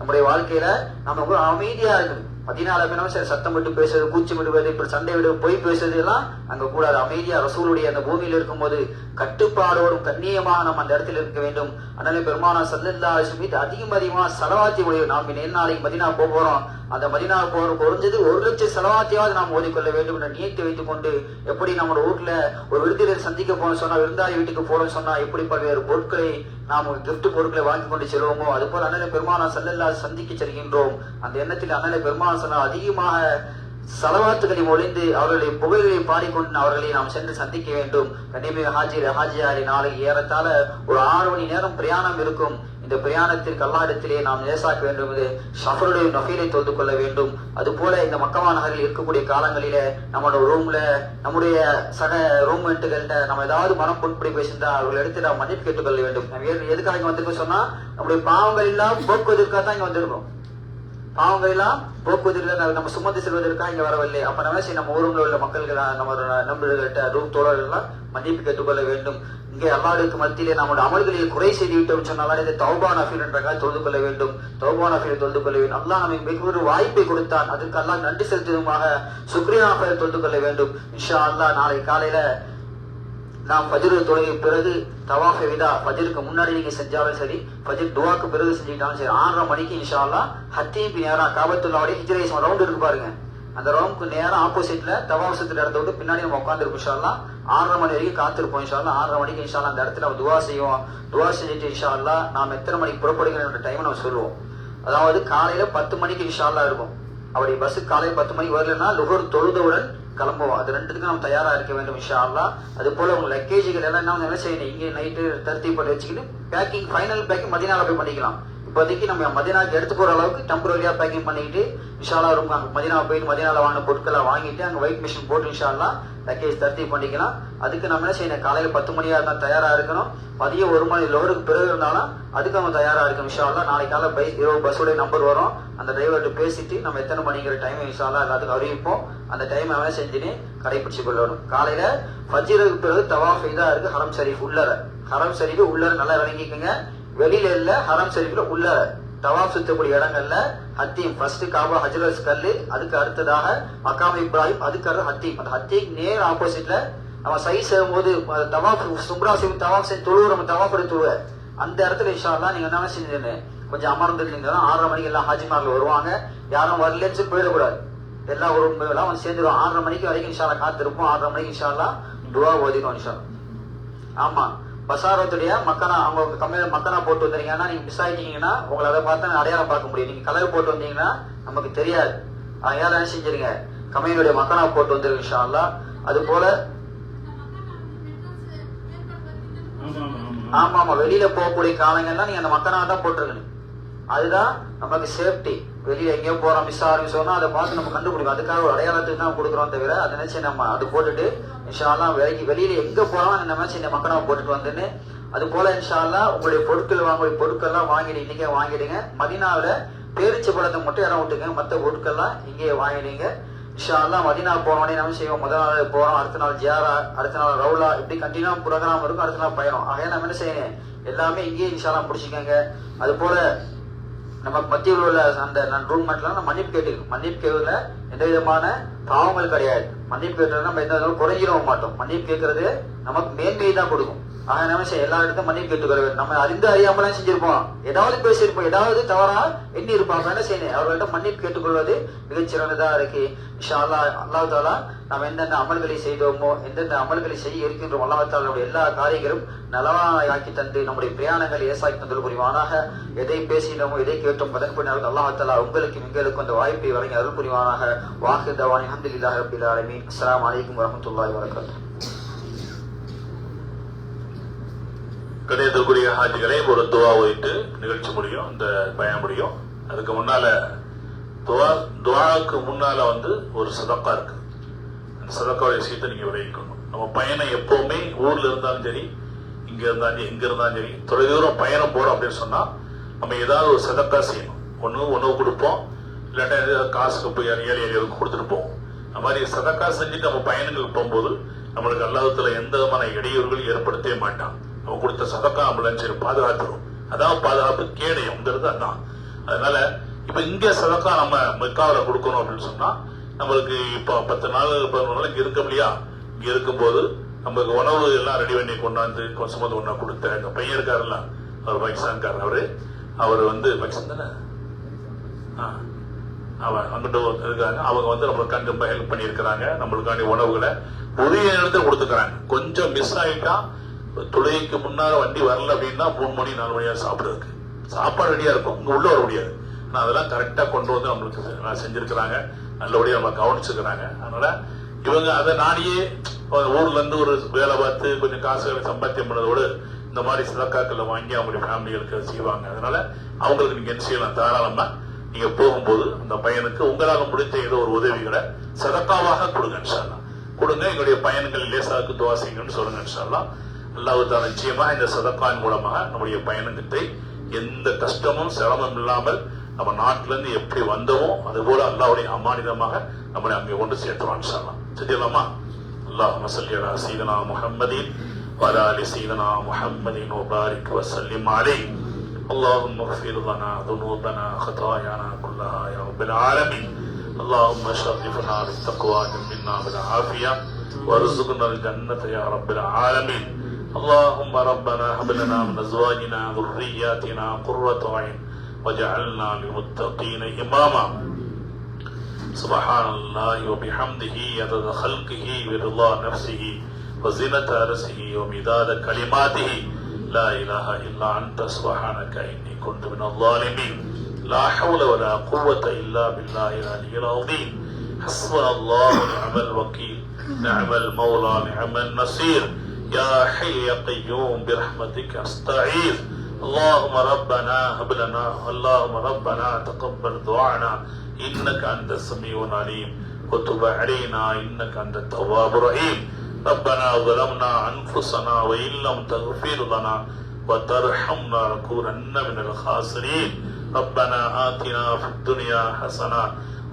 நம்முடைய வாழ்க்கையில நம்ம அமைதியா இருக்கணும். மதீனால போய் சரி சத்தம் விட்டு பேசுறது, கூச்சி விடுவது, இப்படி சண்டை விடு, பொய் பேசுறது எல்லாம் அங்க கூடாது. அமைதியா ரசூலுடைய அந்த பூமியில இருக்கும்போது கட்டுப்பாடோடும் கண்ணியமாக நம்ம அந்த இடத்துல இருக்க வேண்டும். அதனால பெருமானா ஸல்லல்லாஹு அலைஹி வஸல்லம் அதிகமா ஸலவாத்தி உடைய நாம் நாளைக்கு மதீனா போறோம். அந்த மதீனா குறைஞ்சது 1,00,000 ஸலவாத்தியாவது நாம் ஓதிக்கொள்ள வேண்டும் என்ற நியத்தை வைத்துக் கொண்டு, எப்படி நம்ம ஊர்ல ஒரு விருந்தினர் சந்திக்க போனோம் சொன்னா, விருந்தாளி வீட்டுக்கு போறோம் சொன்னா எப்படி பல்வேறு பொருட்களை நாம் கிஃப்ட் பொருட்களை வாங்கி கொண்டு செல்வோமோ, அது போல அண்ணலை பெருமானா ஸல்லல்லாஹு சந்திக்க செல்கின்றோம். அந்த எண்ணத்தில் அண்ணலை பெருமானா அதிகமாக ஸலவாத்துகளை ஒளிந்து அவர்களுடைய புகழ்களை பாடிக்கொண்டு அவர்களை நாம் சென்று சந்திக்க வேண்டும். கண்ணியமிகு ஹாஜியாரி நாளை ஏறத்தாழ ஒரு 6 மணி நேரம் பிரயாணம் இருக்கும். இந்த பிரயாணத்திற்கு அல்லாஹ்விடத்திலே நாம் லேசாக்க வேண்டும். ஷஃபருடைய நஃபீலை தொழுது கொள்ள வேண்டும். அது போல இந்த மக்கமா நகரில் இருக்கக்கூடிய காலங்களில நம்மளோட ரூம்ல நம்முடைய சக ரூம்மேட்டுகள்கிட்ட நம்ம ஏதாவது மனம் புண்படி பேசியிருந்தா அவர்கள் எடுத்து நாம் மன்னிப்பு கேட்டுக்கொள்ள வேண்டும். நம்ம எதுக்காக இங்க வந்திருக்கோம் சொன்னா, நம்முடைய பாவங்கள் எல்லாம் போக்குவதற்காக தான் இங்க வந்திருக்கோம். பாவங்கள் எல்லாம் போக்குவதற்கு நம்ம சுமந்து செல்வதற்காக இங்க வரவில்லை. அப்ப நம்ம நம்ம ஊருல உள்ள மக்கள்கள் நம்ம நண்பர்கள்ட்ட ரூம் தோழர்கள் எல்லாம் மன்னிப்பு கேட்டுக்கொள்ள வேண்டும். இங்கே அல்லாஹ்வுக்கு மத்தியிலே நம்முடைய அமல்களில் குறை செய்து விட்டோம் சொன்னாலும் இதை தௌபா நஃபீல் என்ற தொழுது கொள்ள வேண்டும். தௌபா நஃபீல் தொழுது கொள்ள வேண்டும். அல்லாஹ் நமக்கு மிக ஒரு வாய்ப்பை கொடுத்தான். அதற்கு அல்லாஹ் நன்றி செலுத்துவதுமாக சுக்ரியா நஃபீல் தொழுது கொள்ள வேண்டும். இன்ஷா அல்லாஹ் நாளை காலையில நாம் ஃபஜ்ர் தொழுகை பிறகு தவாஃபை விதா ஃபஜ்ருக்கு முன்னாடி நீங்க செஞ்சாலும் சரி, ஃபஜ்ர் துவாக்கு பிறகு செஞ்சுக்கிட்டாலும் சரி, 6:30 மணிக்கு இன்ஷா அல்லாஹ் ஹத்தீம் நேரா காபத்துல்லாவுடைய ஹிஜ்ரா ரவுண்ட் இருக்கு பாருங்க, அந்த ரவுண்டுக்கு நேரம் ஆப்போசிட்ல தவாஃப் சுத்துற இடத்த விட்டு பின்னாடி நம்ம உட்காந்துருப்போம். இன்ஷா அல்லாஹ் 6:30 மணி வரைக்கும் காத்திருப்போம். இன்ஷா அல்லாஹ் 6:30 மணிக்கு இன்ஷா அல்லாஹ் அந்த இடத்துல நம்ம துவா செய்வோம். துவா செஞ்சுட்டு இன்ஷா அல்லாஹ் நாம் எத்தனை மணிக்கு புறப்படுகிற டைம் நம்ம சொல்லுவோம். அதாவது காலையில 10 மணிக்கு இன்ஷா அல்லாஹ் இருக்கும். அப்படி பஸ் காலையில 10 மணிக்கு வரலன்னா லுஹர் தொழுதவுடன் கிளம்புவோம். அது ரெண்டுத்துக்கு நம்ம தயாரா இருக்க வேண்டும் இன்ஷா அல்லாஹ். அது போல உங்க லக்கேஜுகள் எல்லாம் என்ன செய்யணும், இங்கே நைட்டு தருத்தி போட்டு வச்சுக்கிட்டு பேக்கிங் ஃபைனல் பேக்கிங் மதீனால போய் பண்ணிக்கலாம். இப்போதைக்கு நம்ம மதீனாக்கு எடுத்து போற அளவுக்கு டெம்பரரியா பேக்கிங் பண்ணிக்கிட்டு இன்ஷா அல்லாஹ் ரொம்ப மதீனா போயிட்டு மதீனால வாங்கின பொருட்களை வாங்கிட்டு அங்க வெயிட் மிஷின் போட்டு இன்ஷா அல்லாஹ் லக்கேஜ் தருத்தி பண்ணிக்கலாம். அதுக்கு நம்ம என்ன செய்யணும், காலையில 10 மணியா இருந்தா தயாரா இருக்கணும். மதியம் 1 மணி லோருக்கு பிறகு இருந்தாலும் அதுக்கு நம்ம தயாரா இருக்கணும் இன்ஷா அல்லாஹ். நாளைக்கு காலைல இரவு பஸ்ஸோட நம்பர் வரும். அந்த டிரைவர்கிட்ட பேசிட்டு நம்ம எத்தனை மணிங்கிற டைம் இன்ஷா அல்லாஹ் எல்லாத்துக்கும் அறிவிப்போம். அந்த டைம் அவன் செஞ்சுன்னு கடைபிடிச்சு கொள்ளணும். காலையில ஃபஜ்ருக்கு பிறகு தவாஃப் தான் இருக்கு ஹரம் ஷரீஃப் உள்ளர. ஹரம் ஷரீஃப் உள்ளர நல்லா விளங்கிக்கோங்க. வெளியில இல்ல, ஹரம் ஷரீஃப்ல உள்ளர தவாஃப் சுத்தக்கூடிய இடங்கள்ல ஹத்தீம் ஃபர்ஸ்ட் காபா ஹஜ்ரஸ் கல்லு, அதுக்கு அடுத்ததாக மக்காம் இப்ராஹிம், அதுக்கு அடுத்து ஹத்தீம். அந்த ஹத்தீம் நேர் ஆப்போசிட்ல நம்ம சை செய்யும் போது தவாஃப் சும்ரா செய்யும் தவாஃப் செஞ்சு தொழுவு நம்ம தவாஃப் எடுத்து தொழுவ அந்த இடத்துல இன்ஷா அல்லாஹ் நீங்க என்ன செஞ்சு கொஞ்சம் அமர்ந்துருந்தீங்கன்னா 6:30 மணிக்கு எல்லாம் ஹாஜிமார்கள் வருவாங்க. யாரும் வரலன்னு போயிடக்கூடாது. எல்லா ஒரு எல்லாம் வந்து சேர்ந்துடும். 6:30 மணிக்கு வரைக்கும் இன்ஷா அல்லாஹ் காத்திருப்போம். 6:30 மணிக்கு இன்ஷா அல்லாஹ் துவா ஓதிடும் இன்ஷா அல்லாஹ். ஆமா, பசாரத்துடைய மக்கனா அவங்க கம்மியில மக்கனா போட்டு வந்தீங்கன்னா நீங்க மிஸ் ஆயிட்டீங்கன்னா உங்களை அதை பார்த்து அடையாளம் பார்க்க முடியும். நீங்க கலர் போட்டு வந்தீங்கன்னா நமக்கு தெரியாது. யாரும் செஞ்சிருங்க, கம்மியினுடைய மக்கனா போட்டு வந்துருங்க இன்ஷா அல்லாஹ். அது போல ஆமா வெளியில போகக்கூடிய காலங்கள்லாம் நீங்க அந்த மக்கனா தான் போட்டுருக்கணும். அதுதான் நமக்கு சேஃப்டி. வெளியில எங்கேயோ போறோம் மிஸ் ஆகும் சொன்னா அதை பார்த்து நம்ம கண்டுபிடிக்கும். அதுக்காக ஒரு அடையாளத்துக்கு தான் கொடுக்குறோம் தவிர அதை நினைச்சு நம்ம அது போட்டுட்டு இன்ஷா அல்லாஹ் வெளியில எங்க போறோம் அந்த நினைச்சு இந்த மக்கனா போட்டுட்டு வந்துன்னு. அது போல இன்ஷா அல்லாஹ் உங்களுடைய பொருட்கள் எல்லாம் வாங்கிடு, இன்னைக்கே வாங்கிடுங்க. மதீனாவில பேரிச்சை பழத்தை மட்டும் இடம் விட்டுங்க, மற்ற பொருட்கள்லாம் இங்கேயே வாங்கிடுங்க இன்ஷா அல்லாஹ். மதீனா போனோடனே நம்ம செய்வோம், முதல் நாள் போறோம், அடுத்த நாள் ஜியாரா, அடுத்த நாள் ரவுலா, இப்படி கண்டினியூ ப்ரோக்ராம் இருக்கும். அடுத்த நாள் பயணம். ஆகையா நம்ம என்ன செய்யணும், எல்லாமே இங்கேயே இன்ஷா அல்லாஹ் முடிச்சுக்கோங்க. அது போல நமக்கு மத்தியில் உள்ள அந்த ரூம் மட்டும் மன்னிப்பு கேட்டுக்கணும். மன்னிப்பு கேட்கறதுல எந்த விதமான பாவங்கள் கிடையாது. மன்னிப்பு கேட்கறது நம்ம எந்த விதமும் குறைஞ்சிடவும் மாட்டோம். மன்னிப்பு கேட்கறது நமக்கு மேன்மையை தான் கொடுக்கும். ஆக நம்ம எல்லா இடத்தும் மன்னிப்பு கேட்டுக்கொள்ள வேண்டும். நம்ம அறிந்து அறியாமலாம் செஞ்சிருப்போம், ஏதாவது பேசியிருப்போம், ஏதாவது தவறா எண்ணி இருப்போம். என்ன செய்யணும், அவர்கள்ட்ட மன்னிப்பு கேட்டுக்கொள்வது மிகச்சிறந்ததா இருக்கு இன்ஷா அல்லாஹ். அல்லாஹ் தாலா நாம் எந்தெந்த அமல்களை செய்தோமோ, எந்தெந்த அமல்களை செய்ய இருக்கின்றோம், அல்லாஹ் தாலாவுடைய எல்லா காரியங்களும் நலவாக்கி தந்து நம்முடைய பிரயாணங்களை ஏசாக்கி தந்தல் புரிவானாக. எதை பேசினோமோ எதை கேட்டோம் அதன்படி அல்லாஹ் தாலா உங்களுக்கும் எங்களுக்கும் அந்த வாய்ப்பை வழங்கி அருள் புரிவானாக. வாஹிர் தவானி அல்ஹம்துலில்லாஹி ரப்பில் ஆலமீன். அஸ்ஸலாமு அலைக்கும் வரஹ்மத்துல்லாஹி வபரகாத்துஹு. கணியத்திற்குரிய ஹாஜிகளை ஒரு துவா ஓதிட்டு நிகழ்ச்சி முடியும், இந்த பயணம் முடியும். அதுக்கு முன்னால துவாவுக்கு முன்னால வந்து ஒரு சதக்கா இருக்கு. அந்த சதக்காவுடைய விஷயத்தை நீங்க விளைவிக்கணும். நம்ம பயணம் எப்பவுமே ஊர்ல இருந்தாலும் சரி, இங்க இருந்தாலும் எங்க இருந்தாலும் சரி, தொலைதூரம் பயணம் போறோம் அப்படின்னு சொன்னா நம்ம ஏதாவது ஒரு சதக்கா செய்யணும். உணவு கொடுப்போம், இல்லாட்டா காசுக்கு போய் ஏழை கொடுத்துட்டு போவோம். அந்த மாதிரி சதக்கா செஞ்சுட்டு நம்ம பயணங்களுக்கு போகும்போது நம்மளுக்கு அல்லாஹ்வுத்தாலா எந்த விதமான இடையூறுகள் ஏற்படுத்தவே மாட்டான். அவன் கொடுத்த சதக்கா நம்மள சரி பாதுகாத்துரும். அதான் பாதுகாப்பு கேடயம்ங்கிறது அதான். அதனால இப்ப இங்க சதக்கா நம்ம மெக்காவில கொடுக்கணும் அப்படின்னு சொன்னா நம்மளுக்கு இப்ப 10 நாள் 11 நாள் இங்க இருக்க முடியா. இங்க இருக்கும்போது நமக்கு உணவு எல்லாம் ரெடி பண்ணி கொண்டாந்து கொஞ்சம் ஒண்ணா கொடுத்த எங்க பையன் இருக்காருல்ல, அவர் பாகிஸ்தான்காரர், அவர் பாகிஸ்தான் தானே, அவன் அங்கிட்ட இருக்காங்க. அவங்க நம்மளுக்காண்டி ரொம்ப ஹெல்ப் பண்ணியிருக்கிறாங்க. நம்மளுக்காண்டி உணவுகளை உரிய இடத்துல கொடுத்துக்கிறாங்க. கொஞ்சம் மிஸ் ஆயிட்டா தொழுகைக்கு முன்னால வண்டி வரல அப்படின்னா 3 மணி 4 மணியா சாப்பிடுறதுக்கு சாப்பாடு ரெடியா இருக்கும், இங்க உள்ள வர முடியாது. ஆனா அதெல்லாம் கரெக்டா கொண்டு வந்து நம்மளுக்கு செஞ்சிருக்கிறாங்க, நல்லபடியா நம்ம கவனிச்சுக்கிறாங்க. அதனால இவங்க அதை நாடியே ஊர்ல இருந்து ஒரு வேலை பார்த்து கொஞ்சம் காசுகளை சம்பாத்தியம் பண்ணதோடு இந்த மாதிரி சதக்காக்களை வாங்கி அவங்களுடைய ஃபேமிலிகளுக்கு செய்வாங்க. அதனால அவங்களுக்கு நீங்க என்ன செய்யலாம், தாராளமா நீங்க போகும்போது அந்த பையனுக்கு உங்களால முடிந்த ஏதோ ஒரு உதவிகளை சதக்காவாக கொடுங்க. இன்ஷா அல்லாஹ் கொடுங்க. எங்களுடைய பயணங்கள் லேசாக்கு துவா செய்யுங்கன்னு சொல்லுங்க. இன்ஷா அல்லாஹ் அல்லாஹ் தஆலா நிச்சயமா இந்த சதக்கான் மூலமாக நம்முடைய பயணத்தை எந்த கஷ்டமும் சிரமம் இல்லாமல் நம்ம நாட்டில இருந்து எப்படி வந்தோமோ அது போல அல்லாஹ்வுடைய அமானிதமாக நம்மளை அங்கே கொண்டு சேர்த்துவான். இன்ஷா அல்லாஹ் செஞ்சிடலாமா? அல்லாஹும்ம ஸல்லி அலா சய்யிதினா முஹம்மதின் வ அலா ஆலி சய்யிதினா முஹம்மதின் வ பாரிக் வ ஸல்லிம் அலைஹி. اللهم اغفر لنا ذنوبنا خطايانا كلها يا رب العالمين. اللهم شرفنا بالتقوى جملنا بالعافية وارزقنا الجنة يا رب العالمين. اللهم ربنا هب لنا من ازواجنا ذرياتنا قرة عين وجعلنا للمتقين اماما. سبحان الله وبحمده عدد خلقه ورضا نفسه وزنة عرشه ومداد كلماته. لا إله إلا أنت سبحانك إني كنت من الظالمين. لا حول ولا قوة إلا بالله العلي العظيم. حسبنا الله ونعم الوكيل، نعم المولى نعم النصير. يا حي يا قيوم برحمتك أستعيذ. اللهم ربنا هب لنا، اللهم ربنا تقبل دعانا إنك أنت السميع العليم وتب علينا إنك أنت التواب الرحيم. ربنا ظلمنا أنفسنا وإن لم تغفر لنا وترحمنا لنكونن من الخاسرين. ربنا آتنا في الدنيا حسنة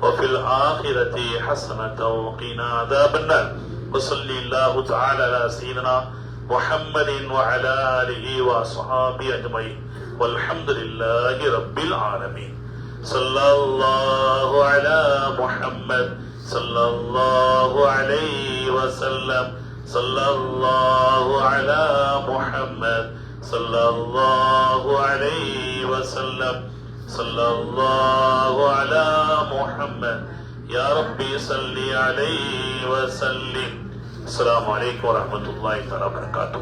وفي الآخرة حسنة وقنا عذاب النار. وصلى الله تعالى على سيدنا محمد وعلى آله وأصحابه أجمعين والحمد لله رب العالمين. صلى الله على محمد صلى الله عليه وسلم. صلى الله على محمد صلى الله عليه وسلم. صلى الله على محمد يا ربي صل عليه وسلم. السلام عليكم ورحمة الله وبركاته.